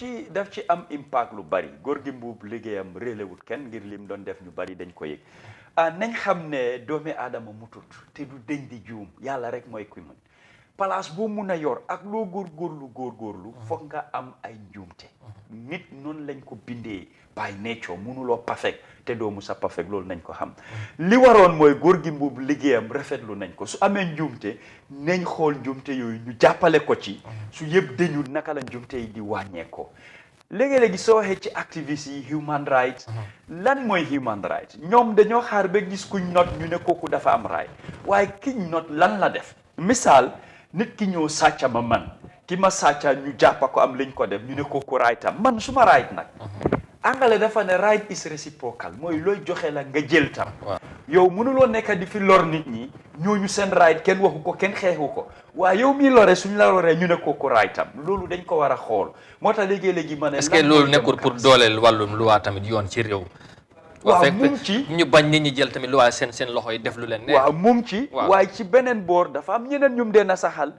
ci am impact lu bari góor gi mbuub liggéeyam réelewut kenn ngir lim doon def ñu bari dañ ko yëg nañ xam ne doomi aadama mutut te du deñ di juum yàlla rek mooy kuy mën place boo mun a yor ak loo góorgóorlu foog nga am ay njuumte nit noonu lañ ko bindee by nature munuloo perfect te doo musa perfect loolu nañ ko xam li waroon mooy góor gi mbuub liggéeyam rafetlu nañ ko su amee njuumte nañ xool njuumte yooyu ñu jàppale ko ci su yëpp dañu naka la njuumte yi di wàññeekoo léegi-léegi soo waxee ci activiste yi human rights lan mooy human rights ñoom dañoo xaar ba gis kuñ not ñu ne kooku dafa am right waaye kiñ not lan la def misaal nit ki ñëw sàcca ma man ki ma sàcca ñu jàppa ko am liñ ko def ñu ne kooku right am man suma right nag angale dafa ne right is reciprocal mooy looy joxe la nga jël tam yow mënuloo nekk di fi lor nit ñi ñooñu seen right kenn waxu ko kenn xeexu ko waaye yow mii lore suñ la loree ñu ne kooku raytam loolu dañ ko war a xool moo tax léegi-léegi ma ne est-ce que loolu nekkul pour dooleel wàllum luwaa tamit yoon ci réew waaw moom ci ñu bañ nit ñi jël tamit luwaa seen loxo yi def lu leen neex waaw moom ci waaye ci beneen boor dafa am ñeneen ñum dee na saxal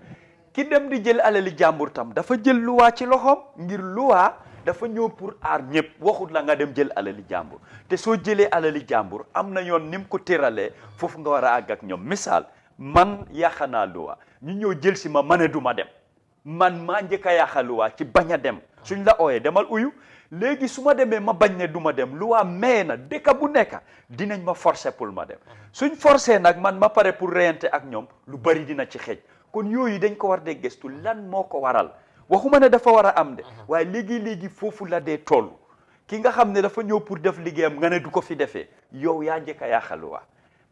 ki dem di jël alali jàmbur tam dafa jël luwaa ci loxoom ngir luwaa dafa ñëw pour aar ñëpp waxut la nga dem jël alali jàmbur te soo jëlee alali jàmbur am na yoon ni mu ko tëralee foofu nga war a àgg ak ñoom misaal man yàqa naa luwaa ñu ñëw jël si ma ne du ma dem man maa njëkk a yàqa luwaa ci bañ a dem suñ la ooyee demal uyu léegi su ma demee ma bañ ne du ma dem luwaa mee na dëkk bu nekk dinañ ma forcer pour ma dem suñ forcer nag man ma pare pour reyante ak ñoom lu bari dina ci xeej kon yooyu dañ ko war de gëstu lan moo ko waral waxuma ne dafa war a am de waaye léegi foofu la dee toll ki nga xam ne dafa ñëw pour def liggéeyam nga ne du ko fi defee yow yaa njëkk a yàqa luwaa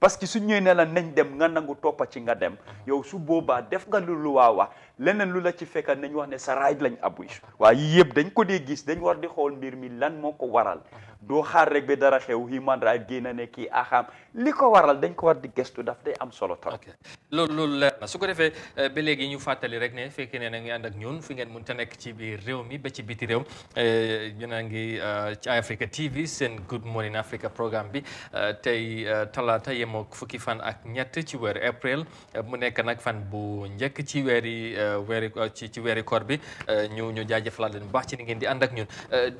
parce que su ñëwee ne la nañ dem nga nangu toppa ci nga dem yow su boobaa def nga lu luwaa wax leneen lu la ci fekka nañ wax ne sa right lañ abuse waaye yii yëpp dañ ko dee gis dañ war di xool mbir mi lan moo ko waral doo xaar rek ba dara xew human right génn ne kii axam li ko waral dañ ko war di gëstu daf day am solo trop. loolu leer na su ko defee ba léegi ñu fàttali rek ne fekkee ne na ngi ànd ak ñun fi ngeen mun ta nekk ci biir réew mi ba ci biti réew ñu na ngi ci Africa TV seen Good Morning Africa programme bi tey talaata yemoo fukki fan ak ñett ci weeru april mu nekk nag fan bu njëkk ci ci weeri koor bi ñu jaajëfalaat leen bu baax ci ni ngeen di ànd ak ñun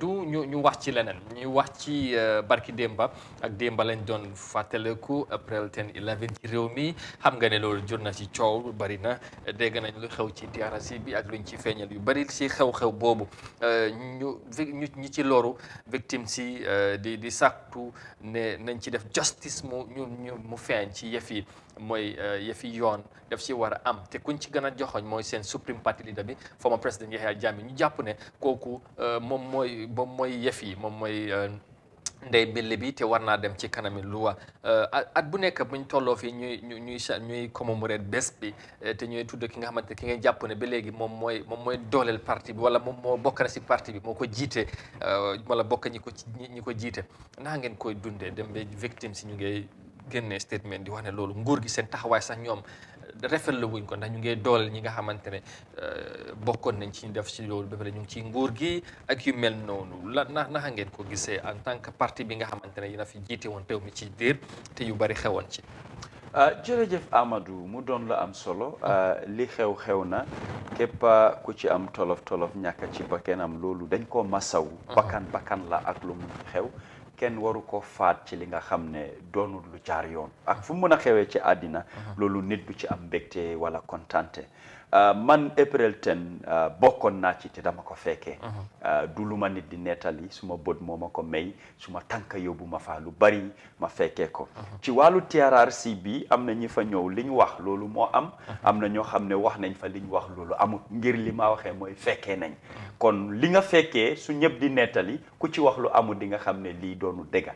du ñu wax ci leneen ñu wax ci barki démba ak démba lañ doon fàttaliku april 10/11 ci réew mi xam nga ne loolu jur na ci coow bari na dégg nañ lu xew ci DRC bi ak luñ ci feeñal yu bari ci xew-xew boobu ñi ci loru victime si di sàkku ne nañ ci def justice mu feeñ ci yëf yi mooy yëfi yoon daf ci war a am te kuñ ci gën a joxoñ mooy seen supreme party leader bi former président Yahya Jammeh ñu jàpp ne kooku moom mooy yëf yi moom mooy ndey mbille bi te war naa dem ci kanami luwa at bu nekk buñ tolloo fii ñuy commémorer bés bi te ñuy tudd ki nga xamante ki nga jàpp ne ba léegi moom mooy dooleel parti bi wala moom moo bokk na si parti bi moo ko jiite wala bokk ñi ko jiite naa ngeen koy dundee dem ba victime si ñu ngay génne statement di wax ne loolu nguur gi seen taxawaay sax ñoom rafetlu wuñ ko ndax ñu ngi dooleel ñi nga xamante ne bokkoon nañ ci def ci loolu ba pare ñu ngi ci nguur gi ak yu mel noonu naka ngeen ko gisee en tant que parti bi nga xamante ne yéen a fi jiite woon teew mi ci diir te yu bari xewoon ci. jërëjëf Amadou mu doon la am solo li xew na képp ku ci am tolof ñàkk ci bakkanam loolu dañ koo masaw bakkan la ak lu mu xew. kenn waru ko faat ci li nga xam ne doonul lu jaar yoon ak fu mu mën a xewee ci àddina loolu nit du ci am mbégte wala kontante man april 10 bokkoon naa ci te dama ko fekkee du lu ma nit di nettali suma bët moo ma ko may suma tànka yóbbu ma fa lu bari ma fekkee ko ci wàllu TRRC bi am na ñi fa ñëw li ñu wax loolu moo am na ñoo xam ne wax nañ fa li ñu wax loolu amul ngir li ma waxee mooy fekkee nañ kon li nga fekkee su ñëpp di nettali ku ci wax lu amul di nga xam ne lii doonu dëgga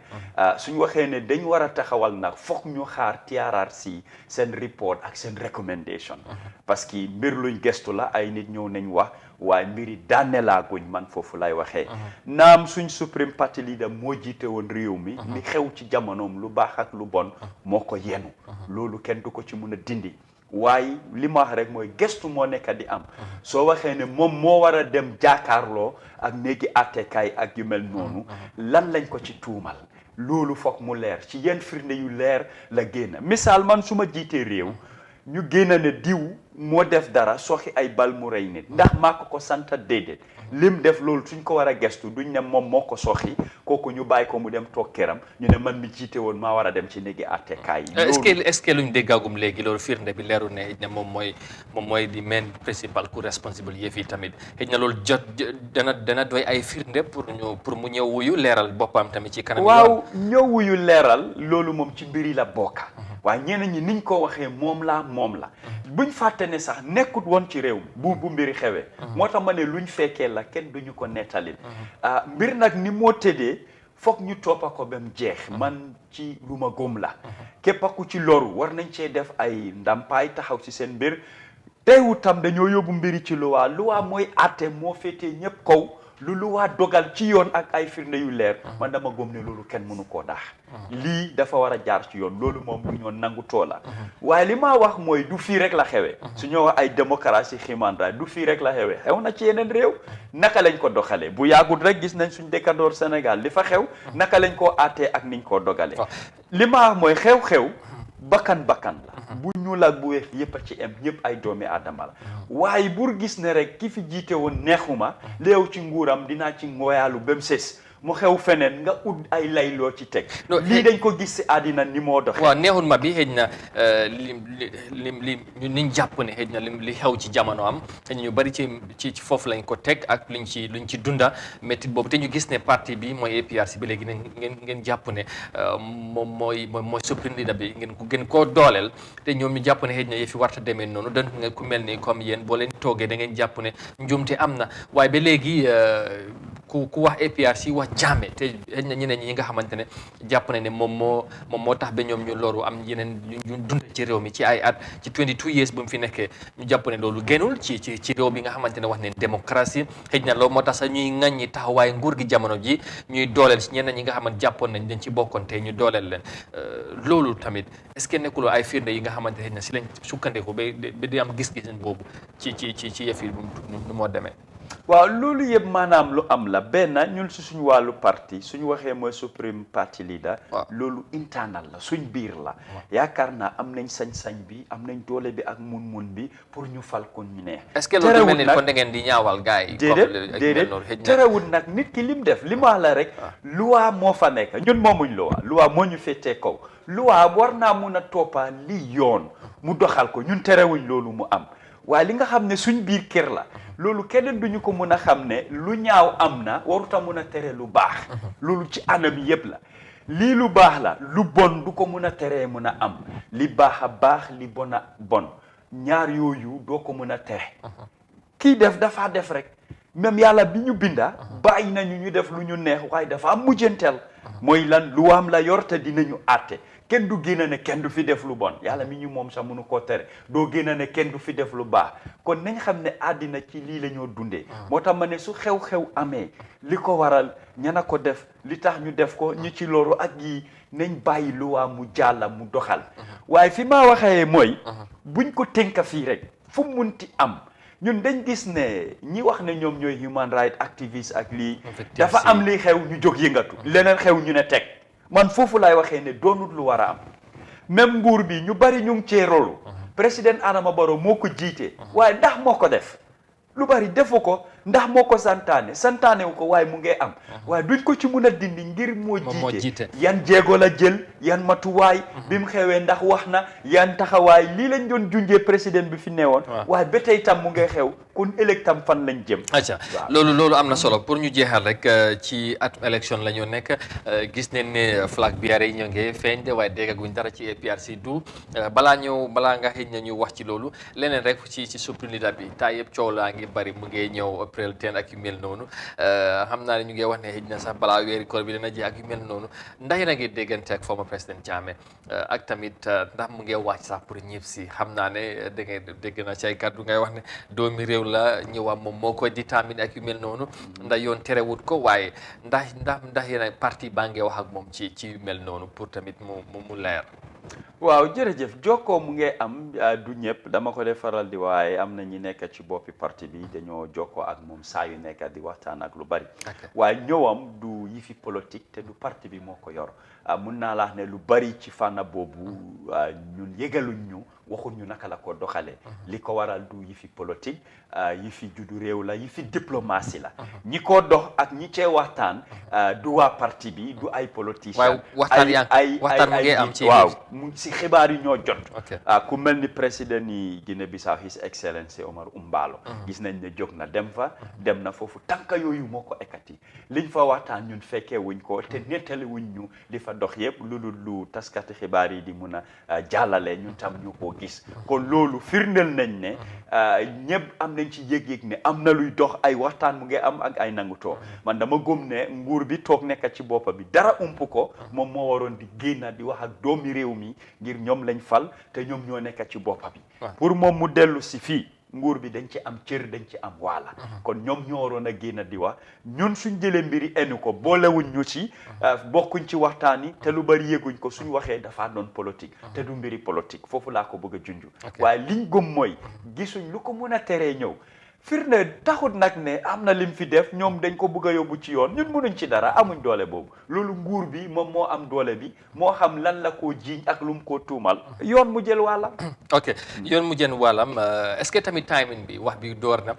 suñu waxee ne dañ war a taxawal nag foog ñu xaar TRRC seen report ak seen recommendation parce que mbir luñ gestu la ay nit ñëw nañ wax waaye mbiri daane laa guñ man foofu lay waxee naam suñ supreme party leader moo jiite woon réew mi li xew ci jamonoom lu baax ak lu bon moo ko yenu loolu kenn du ko ci mun a dindi waaye li ma wax rek mooy gestu moo nekk di am soo waxee ne moom moo war a dem jaakaarloo ak néegi attekaay ak yu mel noonu lan lañ ko ci tuumal loolu foog mu leer ci yenn firnde yu leer la génn misaal man su ma jiitee réew ñu génn ne diw moo def dara soxi ay bal mu rey nit ndax maa ko sant déedéet lim def loolu suñ ko war a gestu duñ ne moom moo ko soxi kooku ñu bàyyi ko mu dem toog këram ñu ne man mi jiite woon maa war a dem ci néegi attekaay yi est-ce que luñ déggagum léegi loolu firnde bi leeru ne moom mooy di main principal ku responsible yëf yi tamit xëy na loolu dana doy ay firnde pour mu ñëw wuyu leeral boppam tamit ci kanam waaw ñëw wuyu leeral loolu moom ci mbiri la bokka waaye ñeneen ñi niñ ko waxee moom la buñ fàtte ne sax nekkut woon ci réew mi bu mbiri xewee moo tax ma ne luñ fekkee la kenn duñu ko nettalil mbir nag ni moo tëddee foog ñu toppa ko ba mu jeex man ci lu ma góom la képp ku ci loru war nañ cee def ay ndàmpaay taxaw ci seen mbir teewu tam dañoo yóbbu mbiri ci luwaa mooy àtte moo féetee ñëpp kaw lu luwaa dogal ci yoon ak ay firnde yu leer man dama gëm ne loolu kenn mënu koo daax lii dafa war a jaar ci yoon loolu moom lu ñoo nangu toola waaye li ma wax mooy du fii rek la xewee su ñoo wax ay démocratie human rights du fii rek la xewee xew na ci yeneen réew naka lañ ko doxalee bu yàggul rek gis nañ suñ dëkkandoor Sénégal li fa xew naka lañ koo àttee ak niñ koo dogalee li ma wax mooy xew-xew bakkan la bu ñuul ak bu weex yëpp a ci em ñëpp ay doomi aadama la waaye bur gis ne rek ki fi jiite woon neexuma léew ci nguuram dinaa ci ngoyaalu ba mu sës mu xew feneen nga ut ay layloo ci teg lii dañ ko gis si àddina ni moo doxee waaw neexul ma bi xëy na li niñ jàpp ne xëy na li xew ci jamono am te ñu bari ci foofu lañ ko teg ak luñ ci dunda métti boobu te ñu gis ne parti bi mooy APRC bi léegi ngeen jàpp ne moom mooy supreme leader bi ngeen koo dooleel te ñoom ñu jàpp ne xëy na yëfi warta demee noonu donc nga ku mel ni comme yéen boo leen toogee da ngeen jàpp ne njuumte am na waaye ba léegi ku wax APRC wax Jammeh te xëy na ñeneen ñi nga xamante ne jàpp na ne moom moo tax ba ñoom ñu loru am yeneen ñu dund ci réew mi ci ay at ci 22 years bu mu fi nekkee ñu jàpp ne loolu génnul ci réew bi nga xamante ne wax ne démocratie xëy na loolu moo tax sax ñuy ŋàññi taxawaay nguur gi jamono ji ñuy dooleel si ñeneen ñi nga xamante jàppoon nañ dañ ci bokkoon te ñu dooleel leen loolu tamit est-ce que nekkuloo ay firnde yi nga xamante ne si lañ sukkandiku ba di am gis-gis boobu ci yëf yi nu moo demee waaw loolu yëpp maanaam lu am la benn ñun si suñu wàllu parti suñu waxee mooy supreme party leader loolu internal la suñ biir la yaakaar naa am nañ sañ-sañ bi am nañ doole bi ak mun-mun bi pour ñu fal ko ñu neex est-ce que loolu mel ni kon da ngeen di ñaawal gars yi déedéet terewul nag nit ki lim def li ma la rek luwaa moo fa nekk ñun moomuñ luwaa moo ñu féetee kaw luwaa war naa mun a toppaa li yoon mu doxal ko ñun terewuñ loolu mu am waaye li nga xam ne suñ biir kër la loolu keneen duñu ko mën a xam ne lu ñaaw am na waruta mën a tere lu baax loolu ci anam yëpp la lii lu baax la lu bon du ko mën a teree mën a am li baax a baax li bon a bon ñaar yooyu doo ko mën a tere kii def dafa def rek même yàlla bi ñu binda bàyyi nañu ñu def lu ñu neex waaye dafa am mujjanteel mooy lan lu am la yor te dinañu àtte kenn du génn ne kenn du fi def lu bon yàlla mi ñu moom sax mënu koo tere doo génn ne kenn du fi def lu baax kon nañ xam ne àddina ci lii la ñoo dundee moo tax ma ne su xew-xew amee li ko waral ñana ko def li tax ñu def ko ñu ci loru ak yi nañ bàyyi luwaa mu jàlla mu doxal waaye fi ma waxee mooy buñ ko tënka fii rek fu munti am ñun dañ gis ne ñi wax ne ñoom ñooy human rights activists ak lii dafa am li xew ñu jóg yëngatu leneen xew ñu ne teg man foofu laay waxee ne doonut lu war a am même nguur bi ñu bari ñu ngi cee rolu président Adama Barrow moo ko jiite waaye ndax moo ko def lu bari defu ko ndax moo ko santaane wu ko waaye mu ngee am waaye duñ ko ci mun a dindi ngir moo jiite yan jéego la jël yan matuwaay bi mu xewee ndax wax na yan taxawaay lii lañ doon junjee président bi fi newoon waaye ba tey tam mu ngee xew kon ëllëg tam fan lañ jëm acca loolu am na solo pour ñu jeexal rek ci atum élection la ñu nekk gis nañ ne flag biare yi ñoo ngi feeñ de waaye déggaguñ dara ci APRC du balaa nga xëy na ñu wax ci loolu leneen rek ci supreme leader bi taa yëpp coow laa ngi bari mu ngi ñëw April 10 ak yu mel noonu xam naa ne ñu ngi wax ne xëy na sax balaa weeri koor bi dina ji ak yu mel noonu ndax yéen a ngi déggante ak former président Jammeh ak tamit ndax mu ngi wàcc sax pour ñëpp si xam naa ne dégg na ci ay kàddu ngay wax ne doomi réew la ñëwaam moom moo koy déterminer ak yu mel noonu ndax yoon terewut ko waaye ndax yéen parti baa ngi wax ak moom ci yu mel noonu pour tamit mu leer waaw jërëjëf jokkoo mu ngi am du ñëpp dama ko def faral di waaye am na ñi nekk ci boppi parti bi dañoo jokkoo ak moom saa yu nekk di waxtaan ak lu bari waaye ñëwam du yifi politique te du parti bi moo ko yor mun naa la wax ne lu bari ci fànn boobu ñun yëgaluñ ñu waxuñ ñu naka la ko doxalee li ko waral du yifi politique yifi juddu réew la yifi diplomatie la ñi ko dox ak ñi cee waxtaan du waa parti bi du ay politiciens waxtaan mu ngi am ci waaw mu si xibaar yi ñoo jot ku mel ni président yi Guinée Bissau His Excellency Omar Umbalo gis nañ ne jóg na dem na foofu tànka yooyu moo ko ekkati liñ fa waxtaan ñun fekkee wuñ ko te nettali wuñ ñu li fa dox yëpp lu taskati xibaar yi di mun a jàllale ñun tam ñu ko gis kon loolu firndeel nañ ne ñëpp am nañ ci yëg-yëg ne am na luy dox ay waxtaan mu ngi am ak ay nangutoo man dama gëm ne nguur bi toog nekk ci boppa bi dara ump ko moom moo waroon di génn di wax ak doomi réew mi ngir ñoom lañ fal te ñoom ñoo nekk ci boppa bi pour moom mu dellu si fii nguur bi dañ ci am cër dañ ci am waala kon ñoom ñoo waroon a génn di wax ñun suñ jëlee mbiri enu ko boolewuñ ñu ci bokkuñ ci waxtaan yi te lu bari yëguñ ko suñ waxee dafa doon politique te du mbiri politique foofu laa ko bëgg a junju waaye liñ gëm mooy gisuñ lu ko mën a teree ñëw firnde taxut nag ne am na lim fi def ñoom dañ ko bëgg a yóbbu ci yoon ñun mënuñ ci dara amuñ doole boobu loolu nguur bi moom moo am doole bi moo xam lan la koo jiiñ ak lu mu koo tuumal yoon mu jël wàllam ok yoon mu jël wàllam est-ce que tamit timing bi wax bi door na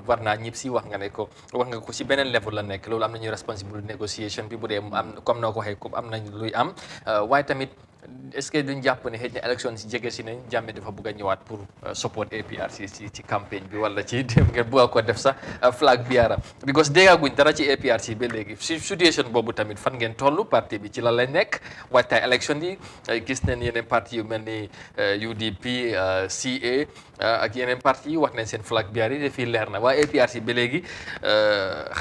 war naa ñib si wax nga ko si beneen level la nekk loolu am nañu responsible négociation bi bu dee am comme noo ko waxee comme am nañ luy am waaye tamit est-ce que duñ jàpp ne xëy na élection si jege si nañ Jammeh dafa bëgg a ñëwaat pour support APRC ci campagne bi wala ci dem ngeen bëgg a ko def sax flag biara because déggaguñ dara ci APRC ba léegi si situation boobu tamit fan ngeen toll parti bi ci la lañ nekk waajtaay élection yi gis nañ yeneen parti yu mel ni UDP CA ak yeneen parti yi wax nañ seen flag biara yi fii leer na waaye APRC ba léegi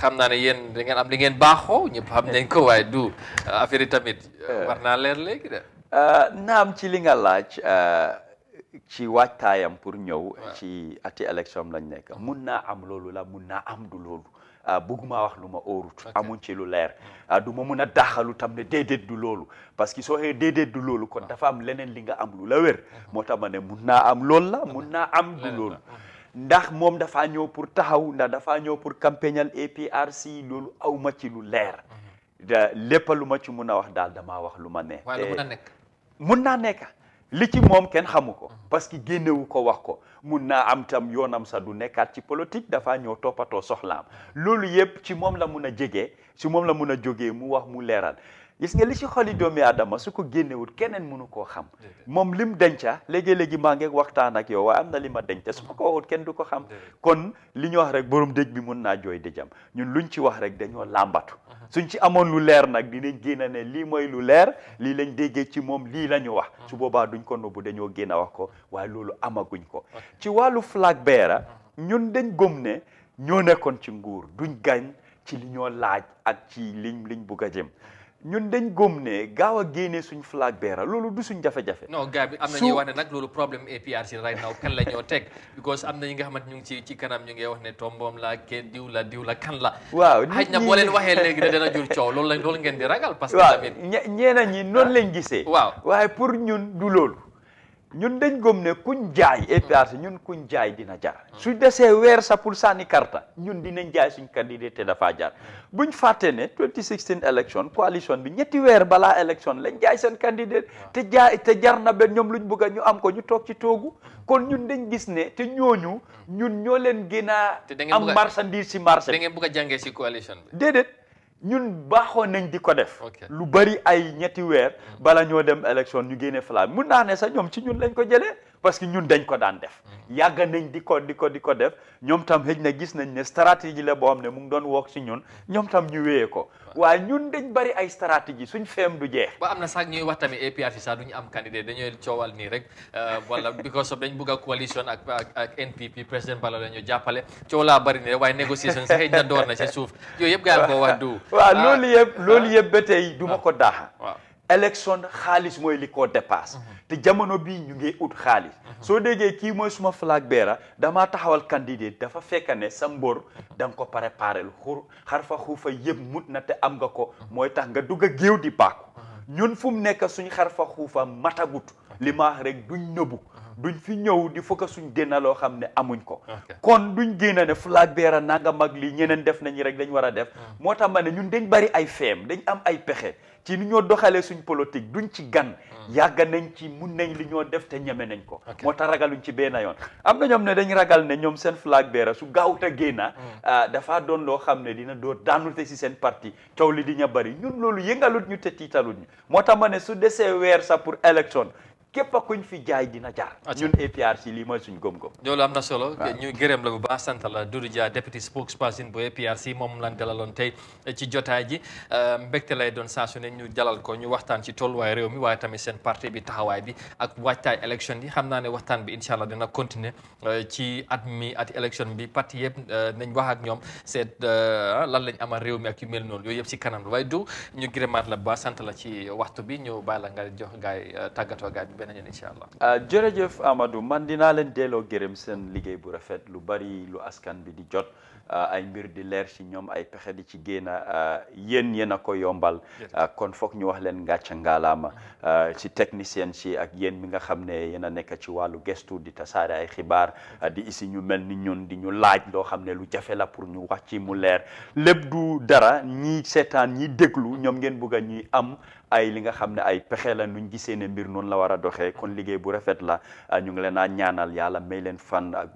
xam naa ne yéen da ngeen am li ngeen baaxoo ñëpp xam nañ ko waaye du affaire yi tamit war naa leer léegi de naam ci li nga laaj ci waajtaayam pour ñëw ci ati élection lañ nekk mun naa am loolu la mun naa am du loolu bëgguma wax lu ma óorut amuñ ci lu leer du ma mun a daxalu tam ne déedéet du loolu parce que soo xee déedéet du loolu kon dafa am leneen li nga am lu la wér moo tax ma ne mun naa am loolu la mun naa am du loolu ndax moom dafaa ñëw pour taxaw ndax dafaa ñëw pour campagnal APRC loolu aw ma ci lu leer lépp lu ma ci mun a wax daal damaa wax lu ma ne mun naa nekk li ci moom kenn xamu ko parce que génnewu ko wax ko mun naa am tam yoonam sax du nekkaat ci politique dafa ñëw toppatoo soxlaam loolu yëpp ci moom la mun a jegee ci moom la mun a jógee mu wax mu leeral gis nga li ci xoli doomi Adama su ko génnewut keneen mënu koo xam moom lim denca léegi-léegi maa ngi waxtaan ak yow waaye am na li ma denca su ma ko waxut kenn du ko xam kon li ñu wax rek borom dëj bi mun naa jooy dëjam ñun luñ ci wax rek dañoo làmbatu suñ ci amoon lu leer nag dinañ génn ne lii mooy lu leer lii lañ déggee ci moom lii la ñu wax su boobaa duñ ko nobbu dañoo génn a wax ko waaye loolu amaguñ ko ci wàllu flag bearer ñun dañ gëm ne ñoo nekkoon ci nguur duñ gañ ci li ñoo laaj ak ci liñ bugg a jëm ñun dañ gëm ne gaaw a génnee suñ flag bearer loolu du suñ jafe-jafe. non gars bi am na ñuy wax ne nag loolu problème APRC right now kan la ñoo teg because am na ñi nga xamante ñu ngi ci kanam ñu ngi wax ne tomboom la ke diw la kan la. waaw xëy na boo leen waxee léegi dana jur coow loolu ngeen di ragal. parce que tamit ñeena ñi noonu lañ gisee. waaw waaye pour ñun du loolu. ñun dañ gëm ne kuñ jaay APRC ñun kuñ jaay dina jar su desee weer sa pour sànni karta ñun dinañ jaay suñ candidat te dafa jar buñ fàtte ne 2016 election coalition bi ñetti weer balaa election lañ jaay seen candidat te jar na benn ñoom luñ bëgg a ñu am ko ñu toog ci toogu kon ñun dañ gis ne te ñooñu ñun ñoo leen gën a am marchandise si marché da ngeen bëgg a jàngee si coalition bi déedéet ñun baaxoon nañ di ko def lu bari ay ñetti weer bala ñoo dem élection ñu génne flag mun naa ne sax ñoom ci ñun lañ ko jëlee parce que ñun dañ ko daan def yàgg nañ di ko def ñoom tam xëj na gis nañ ne stratégie la boo xam ne mu ngi doon wok ci ñun ñoom tam ñu wéyee ko waaye ñun dañ bari ay stratégie suñ feem du jeex ba am na sax ñuy wax tamit APRC sax duñu am candidat dañooy coowal nii rek wala because of dañ bëgg a coalition ak NPP président Barrow la ñu jàppale coow laa bari ne waaye négociation sax xëj na door na ci suuf yooyu yëpp gaa ko wax du waaw loolu yëpp ba tey du ma ko daaxa élection xaalis mooy li ko dépasse te jamono bii ñu ngi ut xaalis soo déggee kii mooy suma flag bearer damaa taxawal candidat dafa fekk ne sa mbor da nga ko préparé xar fa xuufa yëpp mut na te am nga ko mooy tax nga dugg a géew di bàkku ñun fu mu nekk suñ xar fa xuufa matagut li ma wax rek duñ nëbbu duñ fi ñëw di fokk suñ génna loo xam ne amuñ ko kon duñ génna ne flag bearer nanga mag lii ñeneen def nañu rek dañ war a def moo tax ma ne ñun dañ bari ay feem dañ am ay pexe ci ni ñoo doxalee suñ politique duñ ci gan yàgg nañ ci mun nañ li ñoo def te ñeme nañ ko moo tax ragaluñ ci benn yoon am na ñoom ne dañ ragal ne ñoom seen flag bearer su gaawut a génna dafa doon loo xam ne dina doo daanute si seen parti coow li di ña bari ñun loolu yëngalut ñu te tiitalut ñu moo tax ma ne su desee weer sa pour élection képp kuñ fi jaay dina jar ñun APRC lii mooy suñ gëm-gëm loolu am na solo ñu gërëm la bu baax sant la Doudou Dia deputy spokesperson bu APRC moom lan dalaloon tey ci jotaay ji mbégte lay doon saa su ne ñu dalal ko ñu waxtaan ci tolluwaay réew mi waaye tamit seen parti bi taxawaay bi ak waajtaay élection yi xam naa ne waxtaan bi incha allah dina continuer ci ati élection bi parti yëpp nañ wax ak ñoom seet lan lañ amal réew mi ak yu mel noonu yooyu yëpp si kanam la waaye du ñu gërëmaat la bu baax sant la ci waxtu bi ñu bàyyi la nga jox gaay tàggatoo gaay bi beneen yoon incha allah. jërëjëf Amadou man dinaa leen delloo gërëm seen liggéey bu rafet lu bari lu askan bi di jot ay mbir di leer ci ñoom ay pexe di ci génn yéen a ko yombal kon foog ñu wax leen ngàcca ngaalaama ci technicien si ak yéen mi nga xam ne yéen a nekk ci wàllu gestu di tasaare ay xibaar di isi ñu mel ni ñun di ñu laaj loo xam ne lu jafe la pour ñu wax ci mu leer lépp du dara ñi seetaan ñi déglu ñoom ngeen bëgg a ñuy am ay li nga xam ne ay pexe la nuñ gisee ne mbir noonu la war a doxee kon liggéey bu rafet la ñu ngi leen a ñaanal yàlla may leen fan ak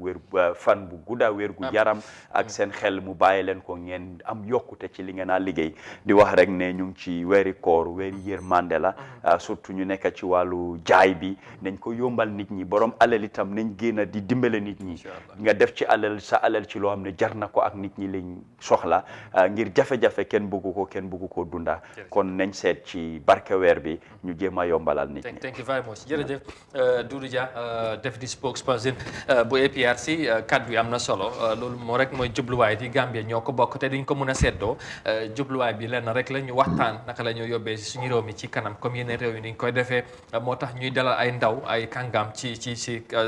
fan bu gudda wér gu yaram ak seen xel mu bàyyi leen ko ngeen am yokkute ci li ngeen a liggéey di wax rek ne ñu ngi ci weeri koor weeri yërmande la surtout ñu nekk ci wàllu jaay bi nañ ko yombal nit ñi borom alal itam nañ génn di dimbale nit ñi nga def ci sa alal ci loo xam ne jar na ko ak nit ñi lañ soxla ngir jafe-jafe kenn bëggu ko dunda kon nañ seet ci barke weer bi ñu jéem a yombalal nit ñi. Thank you very much jërëjëf Doudou Dia deputy spokesperson bu APRC kaddu yi am na solo loolu moo rek mooy jubluwaay di Gambie ñoo ko bokk te duñ ko mun a seddoo jubluwaay bi lenn rek la ñu waxtaan naka la ñu yóbbee si suñu réew mi ci kanam comme yeneen réew yi ni ñu koy defee moo tax ñuy dalal ay ndaw ay kàngam ci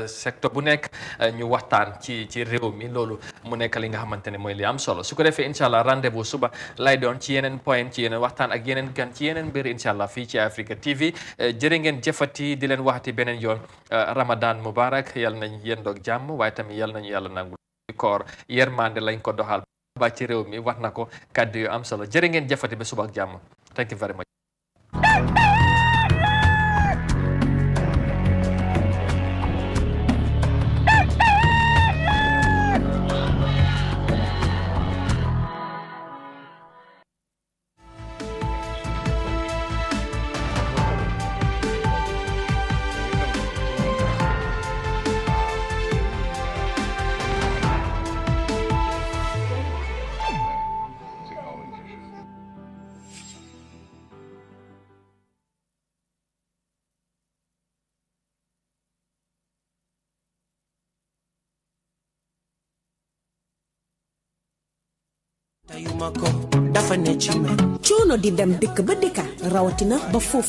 secteur bu nekk ñu waxtaan ci réew mi loolu mu nekk li nga xamante ne mooy li am solo su ko defee incha allah rendez-vous suba lay doon ci yeneen point ci yeneen waxtaan ak yeneen gan ci yeneen mbir incha allah fii ci Africa TV jërë ngeen jëfati di leen waxati beneen yoon Ramadan Mubarak yal nañ yendoog jàmm waaye tamit yal nañu yàlla nangul koor yermande lañ ko doxal ba ci réew mi wax na ko kàddu yu am solo jërë ngeen jëfati ba suba ak jàmm thank you very much. tayuma ko dafa ne ci man coono di dem dëkk ba dëkka rawatina ba foofu